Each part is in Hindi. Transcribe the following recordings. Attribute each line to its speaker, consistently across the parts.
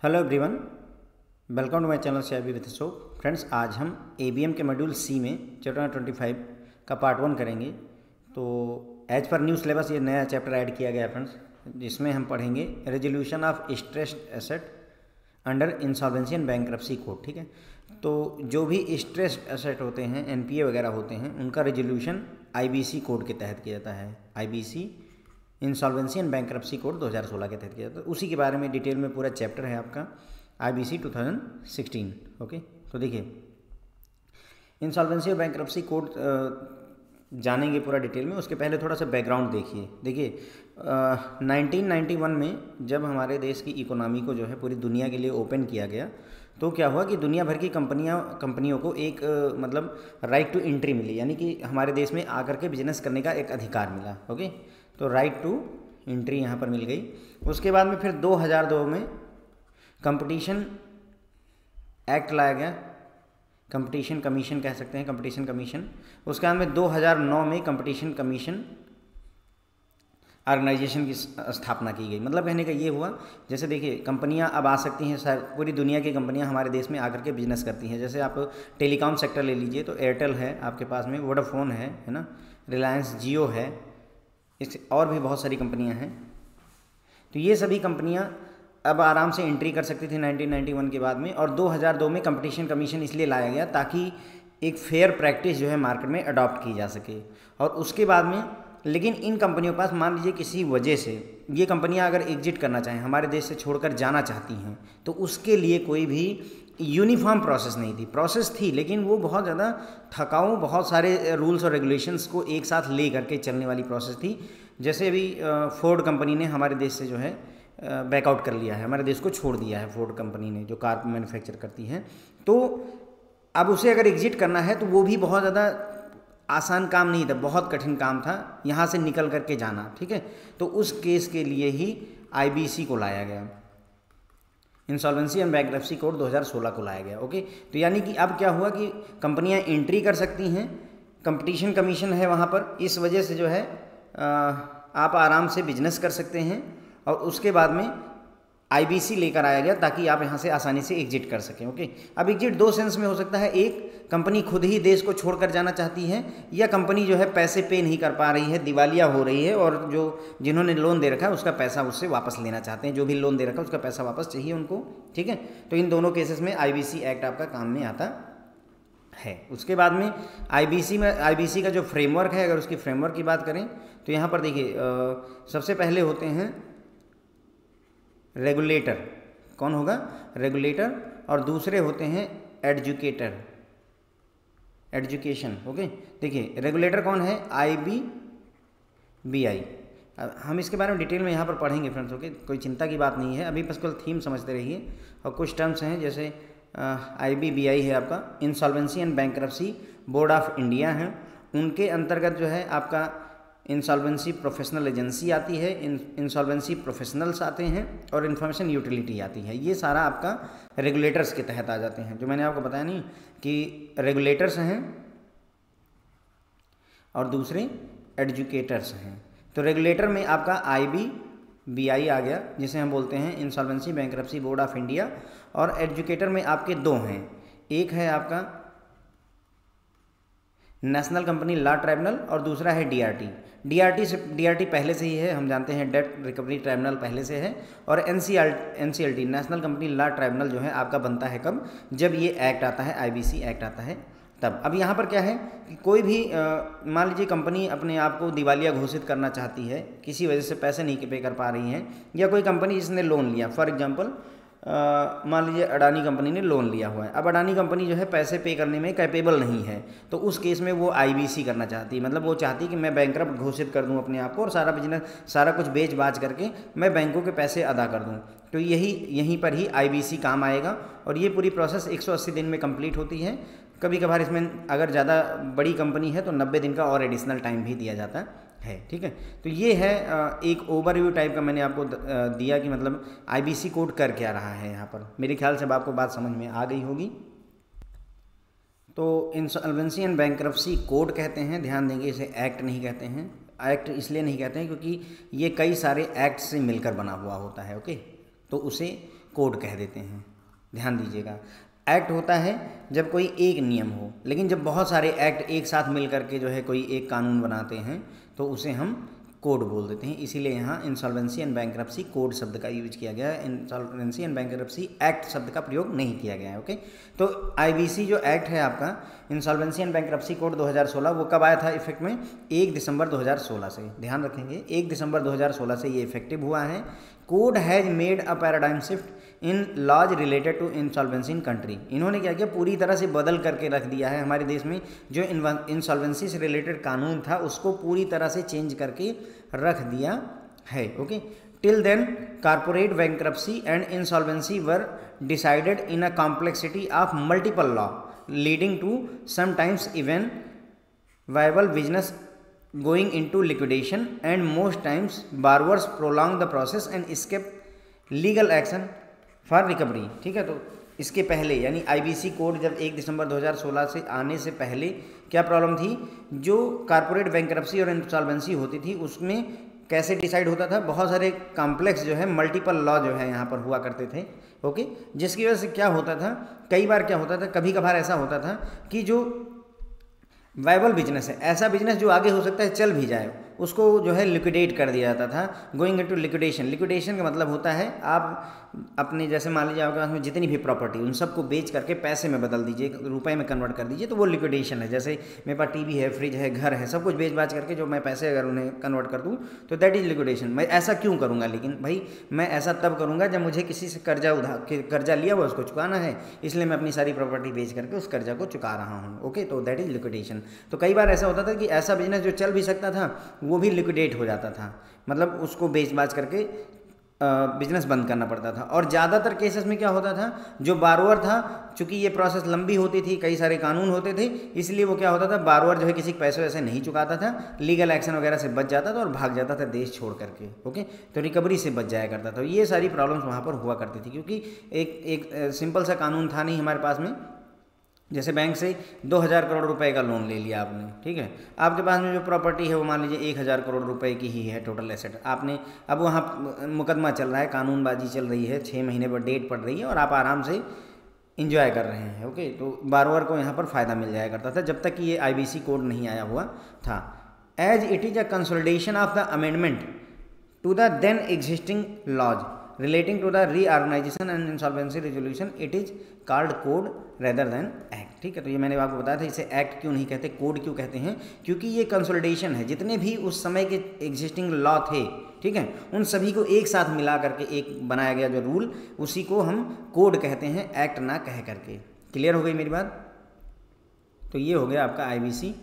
Speaker 1: Hello everyone, welcome to my channel CIB with Ashok. Friends, आज हम ABM के मॉड्यूल C में चैप्टर 25 का पार्ट 1 करेंगे। तो एज पर न्यू सिलेबस ये नया चैप्टर ऐड किया गया है फ्रेंड्स, जिसमें हम पढ़ेंगे resolution of stressed asset under insolvency and bankruptcy code. ठीक है, तो जो भी स्ट्रेस्ड एसेट होते हैं, NPA वगैरह होते हैं, उनका रेजोल्यूशन IBC कोड के तहत किया जाता है। IBC insolvency and bankruptcy code 2016 के तहत किया जाता है। उसी के बारे में डिटेल में पूरा चैप्टर है आपका IBC 2016। ओके, तो देखिए इंसॉल्वेंसी और बैंक्रप्सी कोड जानेंगे पूरा डिटेल में। उसके पहले थोड़ा सा बैकग्राउंड देखिए 1991 में जब हमारे देश की इकोनॉमी को जो है पूरी दुनिया के लिए ओपन किया गया, तो क्या हुआ कि दुनिया भर की कंपनियों को एक मतलब राइट टू एंट्री मिली, यानी कि हमारे देश में आकर के बिजनेस करने का एक अधिकार मिला। ओके, तो राइट टू एंट्री यहाँ पर मिल गई। उसके बाद में फिर 2002 में कंपटीशन एक्ट लाया गया, कंपटीशन कमीशन कह सकते हैं, कंपटीशन कमीशन। उसके बाद में 2009 में कंपटीशन कमीशन ऑर्गेनाइजेशन की स्थापना की गई। मतलब कहने का ये हुआ, जैसे देखिए कंपनियां अब आ सकती हैं, सर पूरी दुनिया की कंपनियां हमारे देश में आकर के बिजनेस करती हैं। जैसे आप टेलीकॉम सेक्टर ले लीजिए तो एयरटेल है आपके पास में, वोडाफोन है ना, रिलायंस जियो है, इस और भी बहुत सारी कंपनियां हैं। तो ये सभी कंपनियां अब आराम से एंट्री कर सकती थी 1991 के बाद में। और 2002 में कंपटीशन कमीशन इसलिए लाया गया ताकि एक फेयर प्रैक्टिस जो है मार्केट में अडॉप्ट की जा सके। और उसके बाद में लेकिन इन कंपनियों के पास मान लीजिए किसी वजह से ये कंपनियां अगर एग्जिट करना चाहें, हमारे देश से छोड़कर जाना चाहती हैं, तो उसके लिए कोई भी यूनिफॉर्म प्रोसेस नहीं थी। प्रोसेस थी लेकिन वो बहुत ज़्यादा थकाऊ, बहुत सारे रूल्स और रेगुलेशंस को एक साथ ले करके चलने वाली प्रोसेस थी। जैसे अभी फोर्ड कंपनी ने हमारे देश से जो है बैकआउट कर लिया है, हमारे देश को छोड़ दिया है फोर्ड कंपनी ने, जो कार मैन्युफैक्चर करती है। तो अब उसे अगर एग्जिट करना है तो वो भी बहुत ज़्यादा आसान काम नहीं था, बहुत कठिन काम था यहाँ से निकल करके जाना। ठीक है, तो उस केस के लिए ही IBC को लाया गया, इंसॉल्वेंसी एंड बैंक्रप्सी कोड 2016 को लाया गया। ओके, तो यानी कि अब क्या हुआ कि कंपनियां एंट्री कर सकती हैं, कंपटीशन कमीशन है वहाँ पर, इस वजह से जो है आप आराम से बिजनेस कर सकते हैं। और उसके बाद में IBC लेकर आया गया ताकि आप यहाँ से आसानी से एग्जिट कर सकें। ओके, अब एग्जिट दो सेंस में हो सकता है, एक कंपनी खुद ही देश को छोड़कर जाना चाहती है, या कंपनी जो है पैसे पे नहीं कर पा रही है, दिवालिया हो रही है, और जो जिन्होंने लोन दे रखा है उसका पैसा उससे वापस लेना चाहते हैं, जो भी लोन दे रखा है उसका पैसा वापस चाहिए उनको। ठीक है, तो इन दोनों केसेस में IBC एक्ट आपका काम में आता है। उसके बाद में IBC का जो फ्रेमवर्क है, अगर उसकी फ्रेमवर्क की बात करें तो यहाँ पर देखिए सबसे पहले होते हैं रेगुलेटर। कौन होगा? रेगुलेटर। और दूसरे होते हैं एजुकेशन। ओके, देखिए रेगुलेटर कौन है? IBBI। हम इसके बारे में डिटेल में यहाँ पर पढ़ेंगे फ्रेंड्स। ओके, कोई चिंता की बात नहीं है, अभी बस केवल थीम समझते रहिए। और कुछ टर्म्स हैं, जैसे IBBI है आपका insolvency and bankruptcy board of India है, उनके अंतर्गत जो है आपका इंसॉल्वेंसी प्रोफेशनल एजेंसी आती है, इंसॉल्वेंसी प्रोफेशनल्स आते हैं, और इन्फॉर्मेशन यूटिलिटी आती है। ये सारा आपका रेगुलेटर्स के तहत आ जाते हैं, जो मैंने आपको बताया नहीं कि रेगुलेटर्स हैं और दूसरे एजुकेटर्स हैं। तो रेगुलेटर में आपका IBBI आ गया, जिसे हम बोलते हैं insolvency bankruptcy board of India. और एजुकेटर में आपके दो हैं, एक है आपका नेशनल कंपनी लॉ ट्राइब्यूनल और दूसरा है DRT पहले से ही है, हम जानते हैं डेट रिकवरी ट्राइब्यूनल पहले से है। और NCLT national company law tribunal जो है आपका बनता है कब? जब ये एक्ट आता है, IBC एक्ट आता है तब। अब यहाँ पर क्या है कि कोई भी मान लीजिए कंपनी अपने आप को दिवालिया घोषित करना चाहती है, किसी वजह से पैसे नहीं पे कर पा रही हैं, या कोई कंपनी जिसने लोन लिया, फॉर एग्जांपल मान लीजिए अडानी कंपनी ने लोन लिया हुआ है, अब अडानी कंपनी जो है पैसे पे करने में कैपेबल नहीं है, तो उस केस में वो IBC करना चाहती है। मतलब वो चाहती है कि मैं बैंकरप्ट घोषित कर दूं अपने आप को, और सारा बिजनेस सारा कुछ बेच बाच करके मैं बैंकों के पैसे अदा कर दूं। तो यहीं पर ही IBC काम आएगा। और ये पूरी प्रोसेस 180 दिन में कंप्लीट होती है। कभी कभार इसमें अगर ज़्यादा बड़ी कंपनी है तो 90 दिन का और एडिशनल टाइम भी दिया जाता है। ठीक है, तो ये है एक ओवरव्यू टाइप का मैंने आपको दिया कि मतलब IBC कोड कर क्या रहा है यहाँ पर। मेरे ख्याल से अब आपको बात समझ में आ गई होगी। तो इंसॉल्वेंसी एंड बैंक्रप्सी कोड कहते हैं, ध्यान देंगे, इसे एक्ट नहीं कहते हैं। एक्ट इसलिए नहीं कहते हैं क्योंकि ये कई सारे एक्ट से मिलकर बना हुआ होता है। ओके, तो उसे कोड कह देते हैं। ध्यान दीजिएगा, एक्ट होता है जब कोई एक नियम हो, लेकिन जब बहुत सारे एक्ट एक साथ मिल करके जो है कोई एक कानून बनाते हैं तो उसे हम कोड बोल देते हैं। इसीलिए यहाँ इंसॉल्वेंसी एंड बैंकरप्सी कोड शब्द का यूज किया गया है, इंसॉल्वेंसी एंड बैंकरप्सी एक्ट शब्द का प्रयोग नहीं किया गया है। ओके, तो आईबीसी जो एक्ट है आपका इंसॉल्वेंसी एंड बैंकरप्सी कोड 2016, वो कब आया था इफेक्ट में? 1 दिसंबर 2016 से। ध्यान रखेंगे 1 दिसंबर 2016 से ये इफेक्टिव हुआ है। Code has made a paradigm shift in laws related to insolvency in country. इन्होंने क्या किया, पूरी तरह से बदल करके रख दिया है हमारे देश में जो इंसॉल्वेंसी से रिलेटेड कानून था उसको पूरी तरह से चेंज करके रख दिया है। Okay, till then corporate bankruptcy and insolvency were decided in a complexity of multiple law leading to sometimes even viable business going into liquidation and most times borrowers prolong the process and escape legal action for recovery। ठीक है, तो इसके पहले यानी आईबीसी कोड जब 1 दिसंबर 2016 से आने से पहले क्या प्रॉब्लम थी, जो कॉर्पोरेट बैंकरप्सी और इंसॉल्वेंसी होती थी उसमें कैसे डिसाइड होता था, बहुत सारे कॉम्प्लेक्स जो है मल्टीपल लॉ जो है यहाँ पर हुआ करते थे। ओके, जिसकी वजह से क्या होता था, कई बार क्या होता था, कभी कभार ऐसा होता था कि जो वायबल बिजनेस है, ऐसा बिजनेस जो आगे हो सकता है चल भी जाए, उसको जो है लिक्विडेट कर दिया जाता था, गोइंग इनटू लिक्विडेशन। लिक्विडेशन का मतलब होता है आप अपने जैसे मान लीजिए आपके पास में जितनी भी प्रॉपर्टी उन सबको बेच करके पैसे में बदल दीजिए, रुपए में कन्वर्ट कर दीजिए, तो वो लिक्विडेशन है। जैसे मेरे पास टीवी है, फ्रिज है, घर है, सब कुछ बेच बाच करके जो मैं पैसे अगर उन्हें कन्वर्ट कर दूँ तो दैट इज़ लिक्विडेशन। मैं ऐसा क्यों करूँगा, लेकिन भाई मैं ऐसा तब करूँगा जब मुझे किसी से कर्जा लिया हुआ उसको चुकाना है, इसलिए मैं अपनी सारी प्रॉपर्टी बेच करके उस कर्जा को चुका रहा हूँ। ओके, तो दैट इज़ लिक्विडेशन। तो कई बार ऐसा होता था कि ऐसा बिजनेस जो चल भी सकता था वो भी लिक्विडेट हो जाता था, मतलब उसको बेच बाच करके बिजनेस बंद करना पड़ता था। और ज़्यादातर केसेस में क्या होता था, जो बारोअर था, चूंकि ये प्रोसेस लंबी होती थी, कई सारे कानून होते थे, इसलिए वो क्या होता था, बारोअर जो है किसी पैसे वैसे नहीं चुकाता था, लीगल एक्शन वगैरह से बच जाता था और भाग जाता था देश छोड़ करके। ओके, तो रिकवरी से बच जाया करता था। ये सारी प्रॉब्लम्स वहाँ पर हुआ करती थी, क्योंकि एक सिंपल सा कानून था नहीं हमारे पास में। जैसे बैंक से 2000 करोड़ रुपए का लोन ले लिया आपने, ठीक है, आपके पास में जो प्रॉपर्टी है वो मान लीजिए 1000 करोड़ रुपए की ही है टोटल एसेट। आपने अब वहाँ मुकदमा चल रहा है, कानूनबाजी चल रही है, 6 महीने पर डेट पड़ रही है और आप आराम से इंजॉय कर रहे हैं। ओके, तो बारोअर को यहाँ पर फ़ायदा मिल जाया करता था जब तक कि ये आईबीसी कोड नहीं आया हुआ था। As it is a consolidation of the amendment to the then existing laws relating to the reorganization and insolvency resolution, it is called code rather than act। ठीक है, तो ये मैंने आपको बताया था इसे एक्ट क्यों नहीं कहते, कोड क्यों कहते हैं, क्योंकि ये कंसोलिडेशन है। जितने भी उस समय के एग्जिस्टिंग लॉ थे, ठीक है, उन सभी को एक साथ मिला करके एक बनाया गया जो रूल, उसी को हम कोड कहते हैं, एक्ट ना कह करके। क्लियर हो गई मेरी बात? तो ये हो गया आपका IBC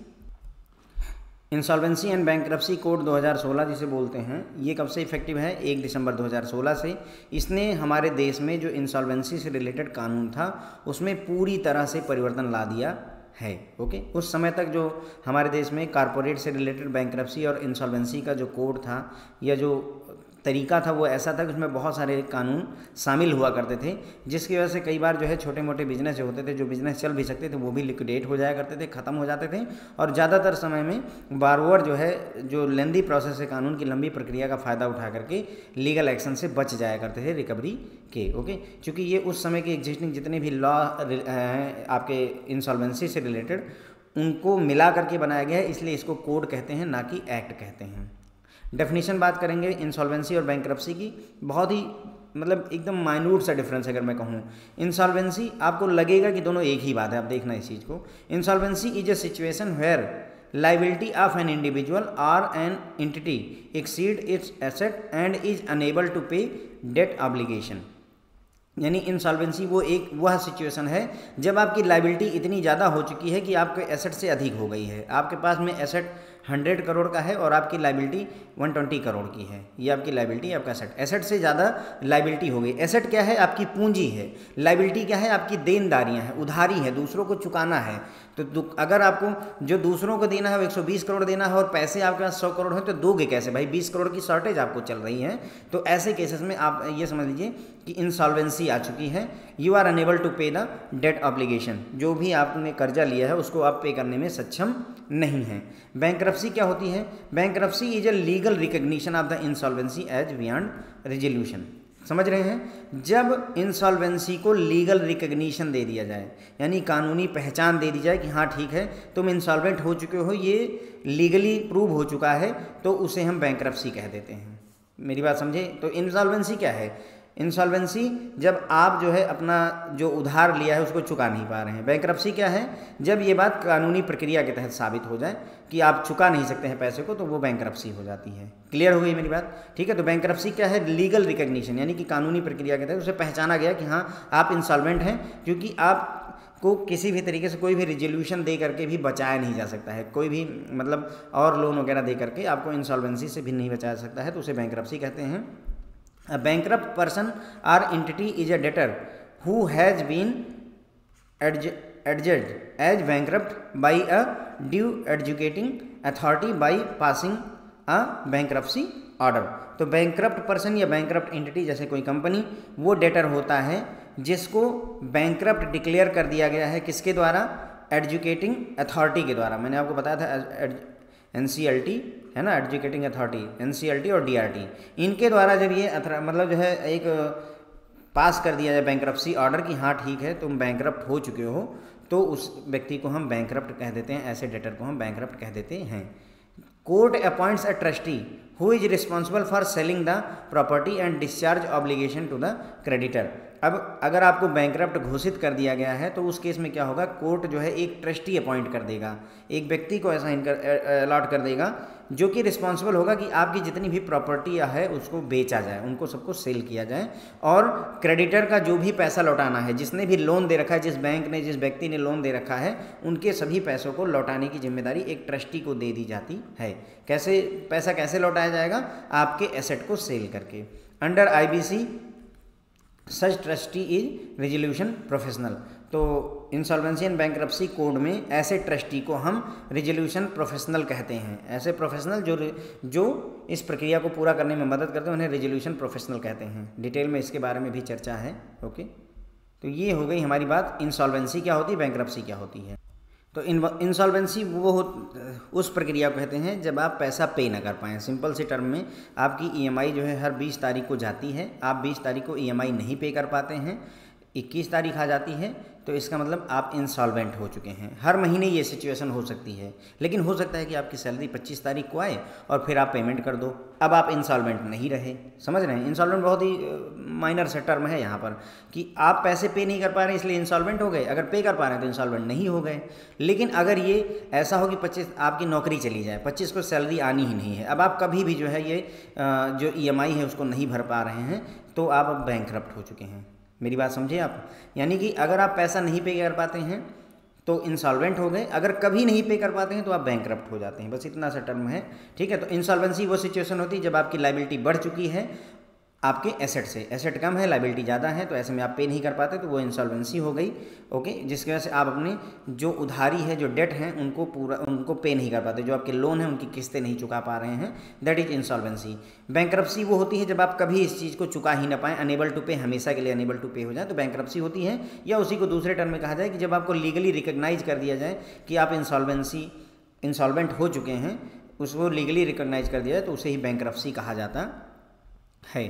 Speaker 1: insolvency and bankruptcy code 2016 जिसे बोलते हैं। ये कब से इफेक्टिव है? 1 दिसंबर 2016 से। इसने हमारे देश में जो इंसॉल्वेंसी से रिलेटेड कानून था उसमें पूरी तरह से परिवर्तन ला दिया है। ओके, उस समय तक जो हमारे देश में कॉर्पोरेट से रिलेटेड बैंकरप्सी और इंसॉल्वेंसी का जो कोड था या जो तरीका था वो ऐसा था कि उसमें बहुत सारे कानून शामिल हुआ करते थे, जिसकी वजह से कई बार जो है छोटे मोटे बिजनेस जो होते थे, जो बिजनेस चल भी सकते थे, वो भी लिक्विडेट हो जाया करते थे, ख़त्म हो जाते थे। और ज़्यादातर समय में बारोअर जो है जो लेंदी प्रोसेस है, कानून की लंबी प्रक्रिया का फ़ायदा उठा करके लीगल एक्शन से बच जाया करते थे रिकवरी के। ओके, क्योंकि ये उस समय के एग्जिस्टिंग जितने भी लॉ हैं आपके इंसॉल्वेंसी से रिलेटेड, उनको मिला करके बनाया गया है, इसलिए इसको कोड कहते हैं, ना कि एक्ट कहते हैं। डेफिनेशन बात करेंगे इंसॉल्वेंसी और बैंकरप्सी की, बहुत ही मतलब एकदम माइन्यूट सा डिफरेंस अगर मैं कहूँ। इंसॉल्वेंसी आपको लगेगा कि दोनों एक ही बात है, आप देखना इस चीज़ को। Insolvency is a situation where liability of an individual और an entity exceed its asset and is unable to pay debt obligation. यानी इंसॉल्वेंसी वह सिचुएशन है जब आपकी लाइबिलिटी इतनी ज़्यादा हो चुकी है कि आपके एसेट से अधिक हो गई है। आपके पास में एसेट 100 करोड़ का है और आपकी लाइबिलिटी 120 करोड़ की है। ये आपकी लाइबिलिटी, आपका एसेट, एसेट से ज़्यादा लाइबिलिटी हो गई। एसेट क्या है? आपकी पूंजी है। लाइबिलिटी क्या है? आपकी देनदारियाँ हैं, उधारी है, दूसरों को चुकाना है। तो अगर आपको जो दूसरों को देना है वो 120 करोड़ देना है और पैसे आपके पास 100 करोड़ है, तो दोगे कैसे भाई? 20 करोड़ की शॉर्टेज आपको चल रही है। तो ऐसे केसेस में आप ये समझ लीजिए कि इंसॉल्वेंसी आ चुकी है। यू आर अनेबल टू पे द डेट ऑब्लिगेशन, जो भी आपने कर्जा लिया है उसको आप पे करने में सक्षम नहीं है। बैंकरप्सी क्या होती है? Bankruptcy is a legal recognition of the insolvency as beyond resolution. समझ रहे हैं? जब इंसॉल्वेंसी को लीगल रिकग्निशन दे दिया जाए, यानी कानूनी पहचान दे दी जाए कि हाँ ठीक है तुम इंसॉल्वेंट हो चुके हो, ये लीगली प्रूव हो चुका है, तो उसे हम बैंकरप्सी कह देते हैं। मेरी बात समझे? तो इंसॉल्वेंसी क्या है? इंसॉल्वेंसी जब आप जो है अपना जो उधार लिया है उसको चुका नहीं पा रहे हैं। बैंकरप्सी क्या है? जब ये बात कानूनी प्रक्रिया के तहत साबित हो जाए कि आप चुका नहीं सकते हैं पैसे को, तो वो बैंकरप्सी हो जाती है। क्लियर हो गई मेरी बात? ठीक है, तो बैंकरप्सी क्या है? लीगल रिकग्निशन, यानी कि कानूनी प्रक्रिया के तहत उसे पहचाना गया कि हाँ आप इंसॉल्वेंट हैं, क्योंकि आप को किसी भी तरीके से कोई भी रिजोल्यूशन दे करके भी बचाया नहीं जा सकता है, कोई भी मतलब और लोन वगैरह दे करके आपको इंसॉल्वेंसी से भी नहीं बचाया सकता है, तो उसे बैंकरप्सी कहते हैं। A bankrupt person or entity is a debtor who has been adjudged as bankrupt by a due adjudicating authority by passing a bankruptcy order। तो bankrupt person या bankrupt entity जैसे कोई कंपनी, वो डेटर होता है जिसको bankrupt डिक्लेयर कर दिया गया है, किसके द्वारा? एडजुकेटिंग अथॉरिटी के द्वारा। मैंने आपको बताया था NCLT है ना, एडजुकेटिंग अथॉरिटी, NCLT और DRT, इनके द्वारा जब ये मतलब जो है एक पास कर दिया जाए बैंकरप्सी ऑर्डर कि हाँ ठीक है तुम बैंकरप्ट हो चुके हो, तो उस व्यक्ति को हम बैंकरप्ट कह देते हैं, ऐसे डेटर को हम बैंकरप्ट कह देते हैं। Court appoints a trustee who is responsible for selling the property and discharge obligation to the creditor. अब अगर आपको बैंकरप्ट घोषित कर दिया गया है तो उस केस में क्या होगा? कोर्ट जो है एक ट्रस्टी अपॉइंट कर देगा, एक व्यक्ति को ऐसा अलॉट कर देगा जो कि रिस्पॉन्सिबल होगा कि आपकी जितनी भी प्रॉपर्टी है उसको बेचा जाए, उनको सबको सेल किया जाए, और क्रेडिटर का जो भी पैसा लौटाना है, जिसने भी लोन दे रखा है, जिस बैंक ने जिस व्यक्ति ने लोन दे रखा है, उनके सभी पैसों को लौटाने की जिम्मेदारी एक ट्रस्टी को दे दी जाती है। कैसे पैसा कैसे लौटाया जाएगा? आपके एसेट को सेल करके। Under IBC such trustee is resolution professional. तो इंसॉल्वेंसी एंड बैंकरप्सी कोड में ऐसे ट्रस्टी को हम रेजोल्यूशन प्रोफेशनल कहते हैं। ऐसे प्रोफेशनल जो इस प्रक्रिया को पूरा करने में मदद करते हैं उन्हें रेजोल्यूशन प्रोफेशनल कहते हैं। डिटेल में इसके बारे में भी चर्चा है। ओके, तो ये हो गई हमारी बात, इंसॉल्वेंसी क्या होती है, बैंकरप्सी क्या होती है। तो इंसॉल्वेंसी वो उस प्रक्रिया को कहते हैं जब आप पैसा पे ना कर पाएँ। सिंपल सी टर्म में आपकी EMI जो है हर 20 तारीख को जाती है, आप 20 तारीख को EMI नहीं पे कर पाते हैं, 21 तारीख आ जाती है, तो इसका मतलब आप इंसॉल्वेंट हो चुके हैं। हर महीने ये सिचुएशन हो सकती है, लेकिन हो सकता है कि आपकी सैलरी 25 तारीख को आए और फिर आप पेमेंट कर दो, अब आप इंसॉल्वेंट नहीं रहे। समझ रहे हैं? इंसॉल्वेंट बहुत ही माइनर सा टर्म है यहाँ पर कि आप पैसे पे नहीं कर पा रहे इसलिए इंसॉल्वेंट हो गए, अगर पे कर पा रहे हैं तो इंसॉल्वेंट नहीं हो गए। लेकिन अगर ये ऐसा हो कि 25 आपकी नौकरी चली जाए, 25 को सैलरी आनी ही नहीं है, अब आप कभी भी जो है ये जो EMI है उसको नहीं भर पा रहे हैं, तो आप अब बैंकरप्ट हो चुके हैं। मेरी बात समझे आप? यानी कि अगर आप पैसा नहीं पे कर पाते हैं तो इंसॉल्वेंट हो गए, अगर कभी नहीं पे कर पाते हैं तो आप बैंकरप्ट हो जाते हैं। बस इतना सा टर्म है, ठीक है। तो इंसॉल्वेंसी वो सिचुएशन होती है जब आपकी लायबिलिटी बढ़ चुकी है आपके एसेट से, एसेट कम है लायबिलिटी ज़्यादा है, तो ऐसे में आप पे नहीं कर पाते, तो वो इंसॉल्वेंसी हो गई। ओके, जिसकी वजह से आप अपने जो उधारी है, जो डेट हैं, उनको पे नहीं कर पाते, जो आपके लोन हैं उनकी किस्तें नहीं चुका पा रहे हैं, दैट इज इंसॉल्वेंसी। बैंकरप्सी वो होती है जब आप कभी इस चीज़ को चुका ही ना पाएँ, अनेबल टू पे, हमेशा के लिए अनेबल टू पे हो जाए, तो बैंकरप्सी होती है। या उसी को दूसरे टर्म में कहा जाए कि जब आपको लीगली रिकग्नाइज कर दिया जाए कि आप इंसॉल्वेंट हो चुके हैं, उसको लीगली रिकग्नाइज कर दिया जाए, तो उसे ही बैंकरप्सी कहा जाता है।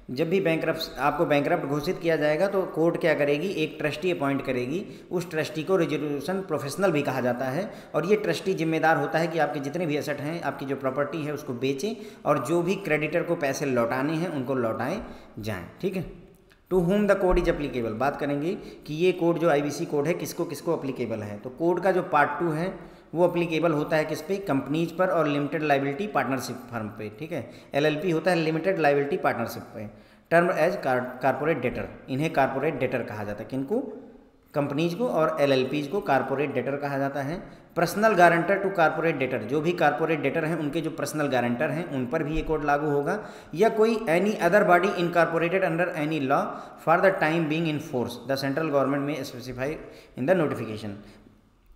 Speaker 1: जब भी आपको बैंकरप्ट घोषित किया जाएगा तो कोर्ट क्या करेगी? एक ट्रस्टी अपॉइंट करेगी। उस ट्रस्टी को रेजोल्यूशन प्रोफेशनल भी कहा जाता है, और ये ट्रस्टी जिम्मेदार होता है कि आपके जितने भी एसेट हैं, आपकी जो प्रॉपर्टी है उसको बेचें, और जो भी क्रेडिटर को पैसे लौटाने हैं उनको लौटाए जाएँ। ठीक है। To whom the code is applicable, बात करेंगे कि ये कोड जो IBC कोड है किसको किसको अप्लीकेबल है। तो कोड का जो पार्ट 2 है वो अप्लीकेबल होता है किस पे? कंपनीज पर और लिमिटेड लायबिलिटी पार्टनरशिप फर्म पे। ठीक है, LLP होता है लिमिटेड लायबिलिटी पार्टनरशिप पे। टर्म एज कारपोरेट डेटर, इन्हें कारपोरेट डेटर कहा जाता है। किनको? कंपनीज को और LLPs को कारपोरेट डेटर कहा जाता है। Personal guarantor to corporate debtor, जो भी कारपोरेट डेटर हैं उनके जो पर्सनल गारंटर हैं उन पर भी ये कोड लागू होगा। या कोई any other body incorporated under any law for the time being in force the central government में specify in the notification.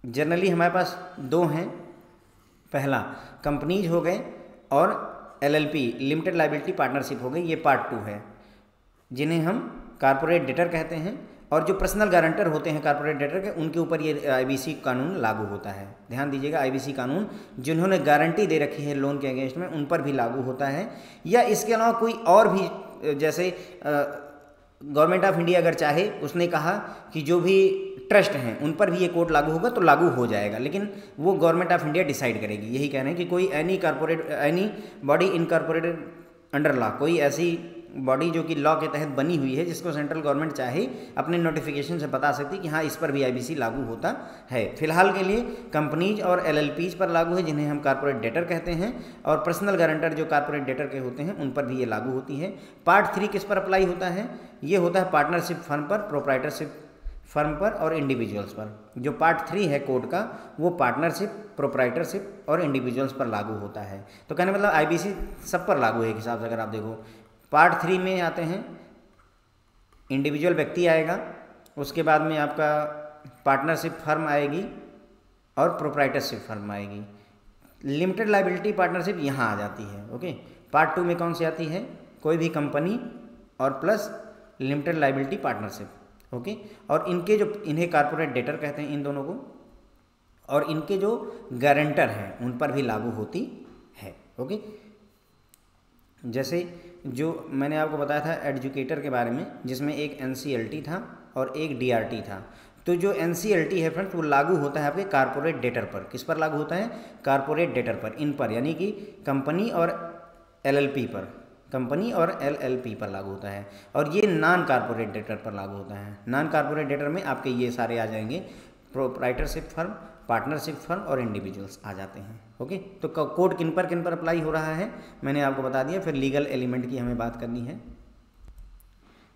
Speaker 1: Generally हमारे पास 2 हैं, पहला कंपनीज हो गए और LLP लिमिटेड लायबिलिटी पार्टनरशिप हो गई, ये पार्ट 2 है, जिन्हें हम कारपोरेट डेटर कहते हैं। और जो पर्सनल गारंटर होते हैं कारपोरेट डेटर के, उनके ऊपर ये IBC कानून लागू होता है। ध्यान दीजिएगा, IBC कानून जिन्होंने गारंटी दे रखी है लोन के अगेंस्ट में उन पर भी लागू होता है। या इसके अलावा कोई और भी जैसे गवर्नमेंट ऑफ इंडिया अगर चाहे, उसने कहा कि जो भी ट्रस्ट हैं उन पर भी ये कोड लागू होगा तो लागू हो जाएगा, लेकिन वो गवर्नमेंट ऑफ इंडिया डिसाइड करेगी। यही कह रहे हैं कि कोई any body incorporated under law, कोई ऐसी बॉडी जो कि लॉ के तहत बनी हुई है जिसको सेंट्रल गवर्नमेंट चाहे अपने नोटिफिकेशन से बता सकती है कि हाँ इस पर भी आईबीसी लागू होता है। फिलहाल के लिए कंपनीज और एलएलपीज पर लागू है जिन्हें हम कॉर्पोरेट डेटर कहते हैं, और पर्सनल गारंटर जो कॉर्पोरेट डेटर के होते हैं उन पर भी ये लागू होती है। पार्ट 3 किस पर अप्लाई होता है? ये होता है पार्टनरशिप फर्म पर, प्रोप्राइटरशिप फर्म पर और इंडिविजुअल्स पर। जो पार्ट 3 है कोड का वो पार्टनरशिप, प्रोप्राइटरशिप और इंडिविजुअल्स पर लागू होता है। तो कहने मतलब आईबीसी सब पर लागू है एक हिसाब से। अगर आप देखो पार्ट 3 में आते हैं इंडिविजुअल व्यक्ति आएगा, उसके बाद में आपका पार्टनरशिप फर्म आएगी और प्रोप्राइटरशिप फर्म आएगी। लिमिटेड लायबिलिटी पार्टनरशिप यहाँ आ जाती है। ओके, पार्ट 2 में कौन सी आती है? कोई भी कंपनी और plus limited liability partnership. Okay, और इनके जो इन्हें कॉर्पोरेट डेटर कहते हैं इन दोनों को, और इनके जो गारंटर हैं उन पर भी लागू होती है। ओके, जैसे जो मैंने आपको बताया था एजुकेटर के बारे में, जिसमें एक एनसीएलटी था और एक डीआरटी था। तो जो एनसीएलटी है फ्रेंड्स वो लागू होता है आपके कॉर्पोरेट डेटर पर। किस पर लागू होता है? कॉर्पोरेट डेटर पर, इन पर, यानी कि कंपनी और एलएलपी पर, कंपनी और एलएलपी पर लागू होता है। और ये नॉन कॉर्पोरेट डेटर पर लागू होता है। नॉन कॉर्पोरेट डेटर में आपके ये सारे आ जाएंगे, प्रोप्राइटरशिप फर्म, पार्टनरशिप फर्म और इंडिविजुअल्स आ जाते हैं। ओके, तो कोड किन पर अप्लाई हो रहा है मैंने आपको बता दिया। फिर लीगल एलिमेंट की हमें बात करनी है।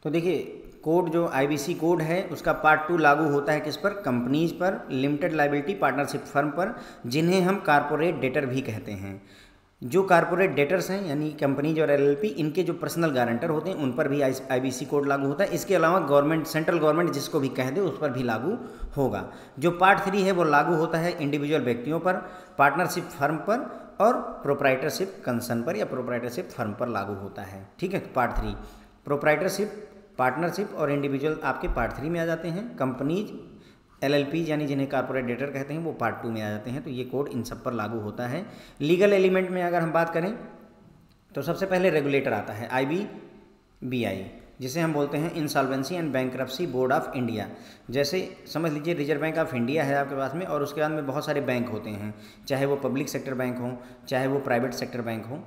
Speaker 1: तो देखिए कोड जो आईबीसी कोड है उसका पार्ट 2 लागू होता है किस पर? कंपनीज पर, लिमिटेड लायबिलिटी पार्टनरशिप फर्म पर, जिन्हें हम कॉर्पोरेट डेटर भी कहते हैं। जो कॉर्पोरेट डेटर्स हैं यानी कंपनीज और एलएलपी, इनके जो पर्सनल गारंटर होते हैं उन पर भी आईबीसी कोड लागू होता है। इसके अलावा गवर्नमेंट, सेंट्रल गवर्नमेंट जिसको भी कह दे उस पर भी लागू होगा। जो पार्ट 3 है वो लागू होता है इंडिविजुअल व्यक्तियों पर, पार्टनरशिप फर्म पर और प्रोप्राइटरशिप कंसर्न पर या प्रोप्राइटरशिप फर्म पर लागू होता है। ठीक है, पार्ट 3 प्रोप्राइटरशिप, पार्टनरशिप और इंडिविजुअल आपके पार्ट 3 में आ जाते हैं। कंपनीज, एलएलपी यानी जिन्हें कॉर्पोरेट डेटर कहते हैं वो पार्ट 2 में आ जाते हैं। तो ये कोड इन सब पर लागू होता है। लीगल एलिमेंट में अगर हम बात करें तो सबसे पहले रेगुलेटर आता है आईबीबीआई, जिसे हम बोलते हैं insolvency and bankruptcy board of India. जैसे समझ लीजिए रिजर्व बैंक ऑफ इंडिया है आपके पास में, और उसके बाद में बहुत सारे बैंक होते हैं, चाहे वो पब्लिक सेक्टर बैंक हो चाहे वो प्राइवेट सेक्टर बैंक हो,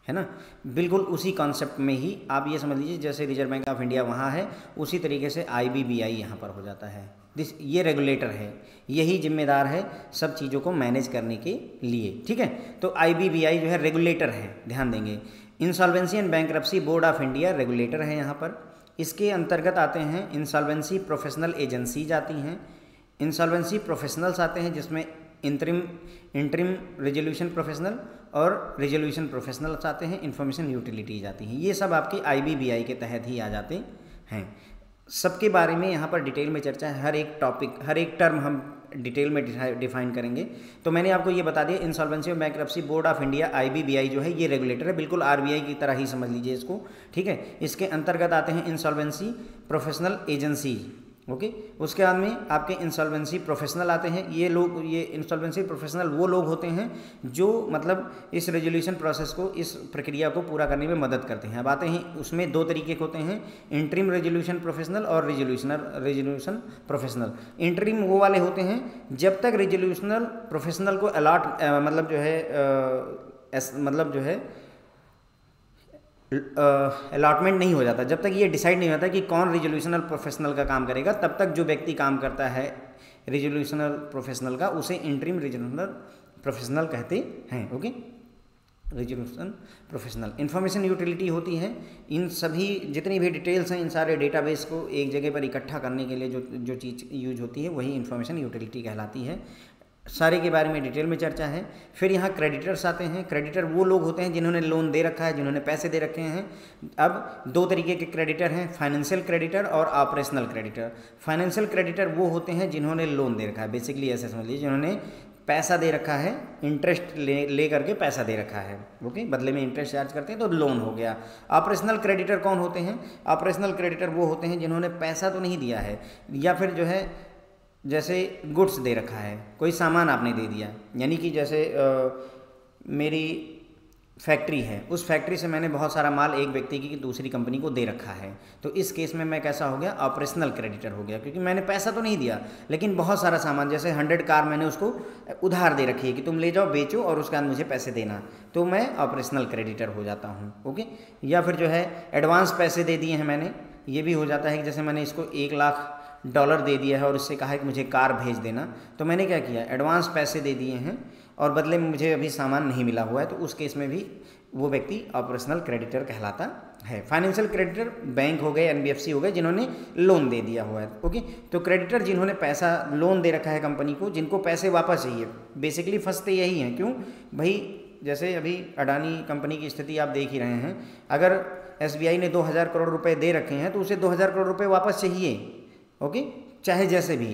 Speaker 1: है ना। बिल्कुल उसी कॉन्सेप्ट में ही आप ये समझ लीजिए जैसे रिजर्व बैंक ऑफ इंडिया वहाँ है उसी तरीके से आईबीबीआई यहाँ पर हो जाता है। ये रेगुलेटर है, यही जिम्मेदार है सब चीज़ों को मैनेज करने के लिए। ठीक है, तो आईबीबीआई जो है रेगुलेटर है, ध्यान देंगे। Insolvency and bankruptcy board of India regulator है यहाँ पर। इसके अंतर्गत आते हैं इंसॉल्वेंसी प्रोफेशनल एजेंसीज आती हैं, इंसॉल्वेंसी प्रोफेशनल्स आते हैं जिसमें इंटरिम रेजोल्यूशन प्रोफेशनल और रेजोल्यूशन प्रोफेशनल्स आते हैं, इंफॉर्मेशन यूटिलिटीज आती हैं। ये सब आपकी आईबीबीआई के तहत ही आ जाते हैं। सबके बारे में यहाँ पर डिटेल में चर्चा है, हर एक टॉपिक, हर एक टर्म हम डिटेल में डिफाइन करेंगे। तो मैंने आपको ये बता दिया इंसॉल्वेंसी और bankruptcy board of India IBBI जो है ये रेगुलेटर है, बिल्कुल आरबीआई की तरह ही समझ लीजिए इसको। ठीक है, इसके अंतर्गत आते हैं इंसॉल्वेंसी प्रोफेशनल एजेंसी। ओके, उसके बाद में आपके इंसॉल्वेंसी प्रोफेशनल आते हैं। ये लोग, ये इंसॉल्वेंसी प्रोफेशनल वो लोग होते हैं जो मतलब इस रेजोल्यूशन प्रोसेस को, इस प्रक्रिया को पूरा करने में मदद करते हैं। अब आते हैं उसमें दो तरीके के होते हैं, इंटरिम रेजोल्यूशन प्रोफेशनल और रेजोल्यूशन प्रोफेशनल। इंटरिम वो वाले होते हैं जब तक रेजोल्यूशनल प्रोफेशनल को मतलब जो है अलॉटमेंट नहीं हो जाता, जब तक ये डिसाइड नहीं होता कि कौन रिजोल्यूशनल प्रोफेशनल का काम करेगा, तब तक जो व्यक्ति काम करता है रिजोल्यूशनल प्रोफेशनल का उसे इंटरिम रिजोल्यूशनल प्रोफेशनल कहते हैं। Okay, resolution professional. Information utility होती है, इन सभी जितनी भी डिटेल्स हैं इन सारे डेटाबेस को एक जगह पर इकट्ठा करने के लिए जो चीज़ यूज होती है वही इंफॉर्मेशन यूटिलिटी कहलाती है। सारे के बारे में डिटेल में चर्चा है। फिर यहाँ क्रेडिटर्स आते हैं। क्रेडिटर वो लोग होते हैं जिन्होंने लोन दे रखा है, जिन्होंने पैसे दे रखे हैं। अब दो तरीके के क्रेडिटर हैं, फाइनेंशियल क्रेडिटर और ऑपरेशनल क्रेडिटर। फाइनेंशियल क्रेडिटर वो होते हैं जिन्होंने लोन दे रखा है, बेसिकली ऐसे समझ लीजिए जिन्होंने पैसा दे रखा है, इंटरेस्ट ले करके पैसा दे रखा है। ओके, बदले में इंटरेस्ट चार्ज करते हैं तो लोन हो गया। ऑपरेशनल क्रेडिटर कौन होते हैं? ऑपरेशनल क्रेडिटर वो होते हैं जिन्होंने पैसा तो नहीं दिया है, या फिर जो है जैसे गुड्स दे रखा है, कोई सामान आपने दे दिया, यानी कि जैसे मेरी फैक्ट्री है, उस फैक्ट्री से मैंने बहुत सारा माल एक व्यक्ति की दूसरी कंपनी को दे रखा है, तो इस केस में मैं कैसा हो गया, ऑपरेशनल क्रेडिटर हो गया, क्योंकि मैंने पैसा तो नहीं दिया लेकिन बहुत सारा सामान, जैसे 100 कार मैंने उसको उधार दे रखी है कि तुम ले जाओ बेचो और उसके बाद मुझे पैसे देना, तो मैं ऑपरेशनल क्रेडिटर हो जाता हूँ। ओके, या फिर जो है एडवांस पैसे दे दिए हैं मैंने, ये भी हो जाता है कि जैसे मैंने इसको $1,00,000 दे दिया है और इससे कहा है कि मुझे कार भेज देना, तो मैंने क्या किया, एडवांस पैसे दे दिए हैं और बदले में मुझे अभी सामान नहीं मिला हुआ है, तो उस केस में भी वो व्यक्ति ऑपरेशनल क्रेडिटर कहलाता है। फाइनेंशियल क्रेडिटर बैंक हो गए, एनबीएफसी हो गए, जिन्होंने लोन दे दिया हुआ है। ओके, तो क्रेडिटर जिन्होंने पैसा लोन दे रखा है कंपनी को, जिनको पैसे वापस चाहिए, बेसिकली फंसते यही हैं। क्यों भाई, जैसे अभी अडानी कंपनी की स्थिति आप देख ही रहे हैं, अगर एसबीआई ने 2,000 करोड़ रुपए दे रखे हैं तो उसे 2,000 करोड़ रुपए वापस चाहिए। ओके, चाहे जैसे भी,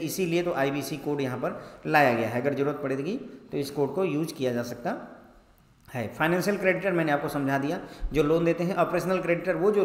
Speaker 1: इसीलिए तो आईबीसी कोड यहाँ पर लाया गया है, अगर जरूरत पड़ेगी तो इस कोड को यूज किया जा सकता है। फाइनेंशियल क्रेडिटर मैंने आपको समझा दिया, जो लोन देते हैं। ऑपरेशनल क्रेडिटर वो जो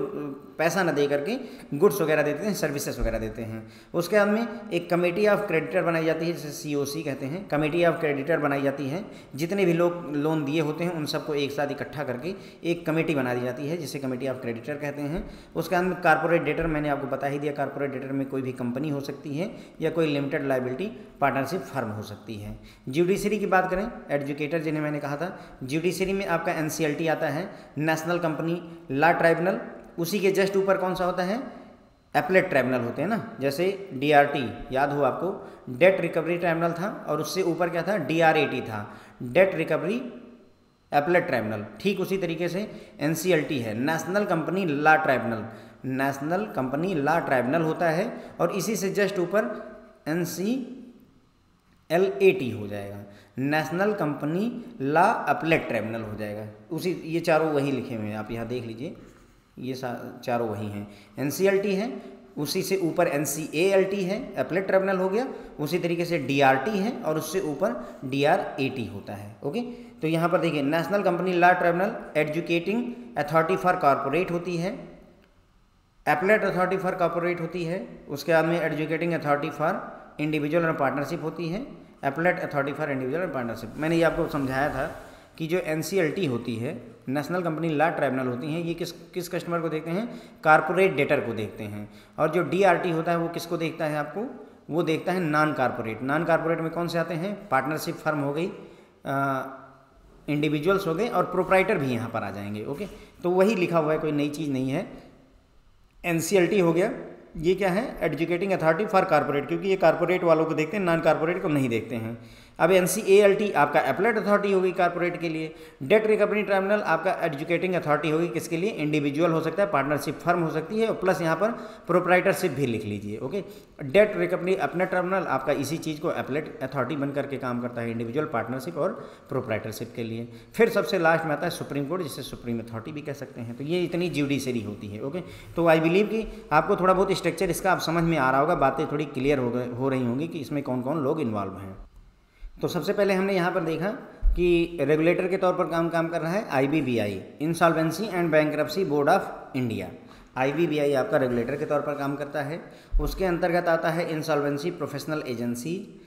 Speaker 1: पैसा न दे करके गुड्स वगैरह देते हैं, सर्विसेज वगैरह देते हैं। उसके बाद में एक कमेटी ऑफ क्रेडिटर बनाई जाती है, जिसे सीओसी कहते हैं, कमेटी ऑफ क्रेडिटर बनाई जाती है। जितने भी लोग लोन दिए होते हैं उन सबको एक साथ इकट्ठा करके एक कमेटी बना दी जाती है, जिसे कमेटी ऑफ क्रेडिटर कहते हैं। उसके बाद में कारपोरेट डेटर, मैंने आपको बता ही दिया, कारपोरेट डेटर में कोई भी कंपनी हो सकती है या कोई लिमिटेड लायबिलिटी पार्टनरशिप फर्म हो सकती है। ज्यूडिशरी की बात करें, एडजुकेटर जिन्हें मैंने कहा था, ज्यूडिशरी में आपका एनसीएलटी आता है, नेशनल कंपनी लॉ ट्राइब्यूनल। उसी के जस्ट ऊपर कौन सा होता है, एपलेट ट्राइब्यूनल होते हैं ना, जैसे डीआरटी याद हो आपको, डेट रिकवरी ट्राइब्यूनल था, और उससे ऊपर क्या था, डीआरएटी था, डेट रिकवरी एपलेट ट्राइब्यूनल। ठीक उसी तरीके से एनसीएलटी है, national company law tribunal, national company law tribunal होता है, और इसी से जस्ट ऊपर एनसीएलएटी हो जाएगा, नेशनल कंपनी लॉ अपलेट ट्राइब्यूनल हो जाएगा। उसी, ये चारों वही लिखे हुए हैं, आप यहाँ देख लीजिए, ये चारों वही हैं। एनसीएलटी है, उसी से ऊपर एनसीएएलटी है, अपलेट ट्राइब्यूनल हो गया, उसी तरीके से डीआरटी है, और उससे ऊपर डीआरएटी होता है। ओके, तो यहाँ पर देखिए, national company law tribunal adjudicating authority for corporate होती है, अपलेट अथॉरिटी फॉर कॉरपोरेट होती है, उसके बाद में एडजुकेटिंग अथॉरिटी फॉर इंडिविजुअल और पार्टनरशिप होती है, अपलेट अथॉरिटी फॉर इंडिविजुअल और पार्टनरशिप। मैंने ये आपको समझाया था कि जो एनसीएलटी होती है, नेशनल कंपनी लॉ ट्राइब्यूनल होती हैं, ये किस कस्टमर को देखते हैं, कारपोरेट डेटर को देखते हैं। और जो डीआरटी होता है वो किसको देखता है, आपको वो देखता है नॉन कारपोरेट। नॉन कारपोरेट में कौन से आते हैं, पार्टनरशिप फर्म हो गई, इंडिविजुअल्स हो गए, और प्रोप्राइटर भी यहाँ पर आ जाएंगे। ओके, तो वही लिखा हुआ है, कोई नई चीज़ नहीं है। एनसीएलटी हो गया, ये क्या है, एडजुकेटिंग अथॉरिटी फॉर कारपोरेट, क्योंकि ये कारपोरेट वालों को देखते हैं, नॉन कारपोरेट को नहीं देखते हैं। अब एनसीएएलटी आपका एपलेट अथॉरिटी होगी कारपोरेट के लिए। डेट रिकवरी ट्राइब्यूनल आपका एडजुकेटिंग अथॉरिटी होगी, किसके लिए, इंडिविजुअल हो सकता है, पार्टनरशिप फर्म हो सकती है, और प्लस यहाँ पर प्रोप्राइटरशिप भी लिख लीजिए। ओके, डेट रिकवरी अपलेट ट्राइब्यूनल आपका इसी चीज़ को एपलेट अथॉरिटी बन करके काम करता है, इंडिविजुअल, पार्टनरशिप और प्रोप्राइटरशिप के लिए। फिर सबसे लास्ट में आता है सुप्रीम कोर्ट, जिसे सुप्रीम अथॉरिटी भी कह सकते हैं। तो ये इतनी ज्यूडिशरी होती है। ओके, तो आई बिलीव कि आपको थोड़ा बहुत स्ट्रक्चर इसका आप समझ में आ रहा होगा, बातें थोड़ी क्लियर हो रही होंगी कि इसमें कौन कौन लोग इन्वॉल्व हैं। तो सबसे पहले हमने यहाँ पर देखा कि रेगुलेटर के तौर पर काम कर रहा है IBBI, insolvency and bankruptcy board of India. IBBI आपका रेगुलेटर के तौर पर काम करता है। उसके अंतर्गत आता है insolvency professional agency,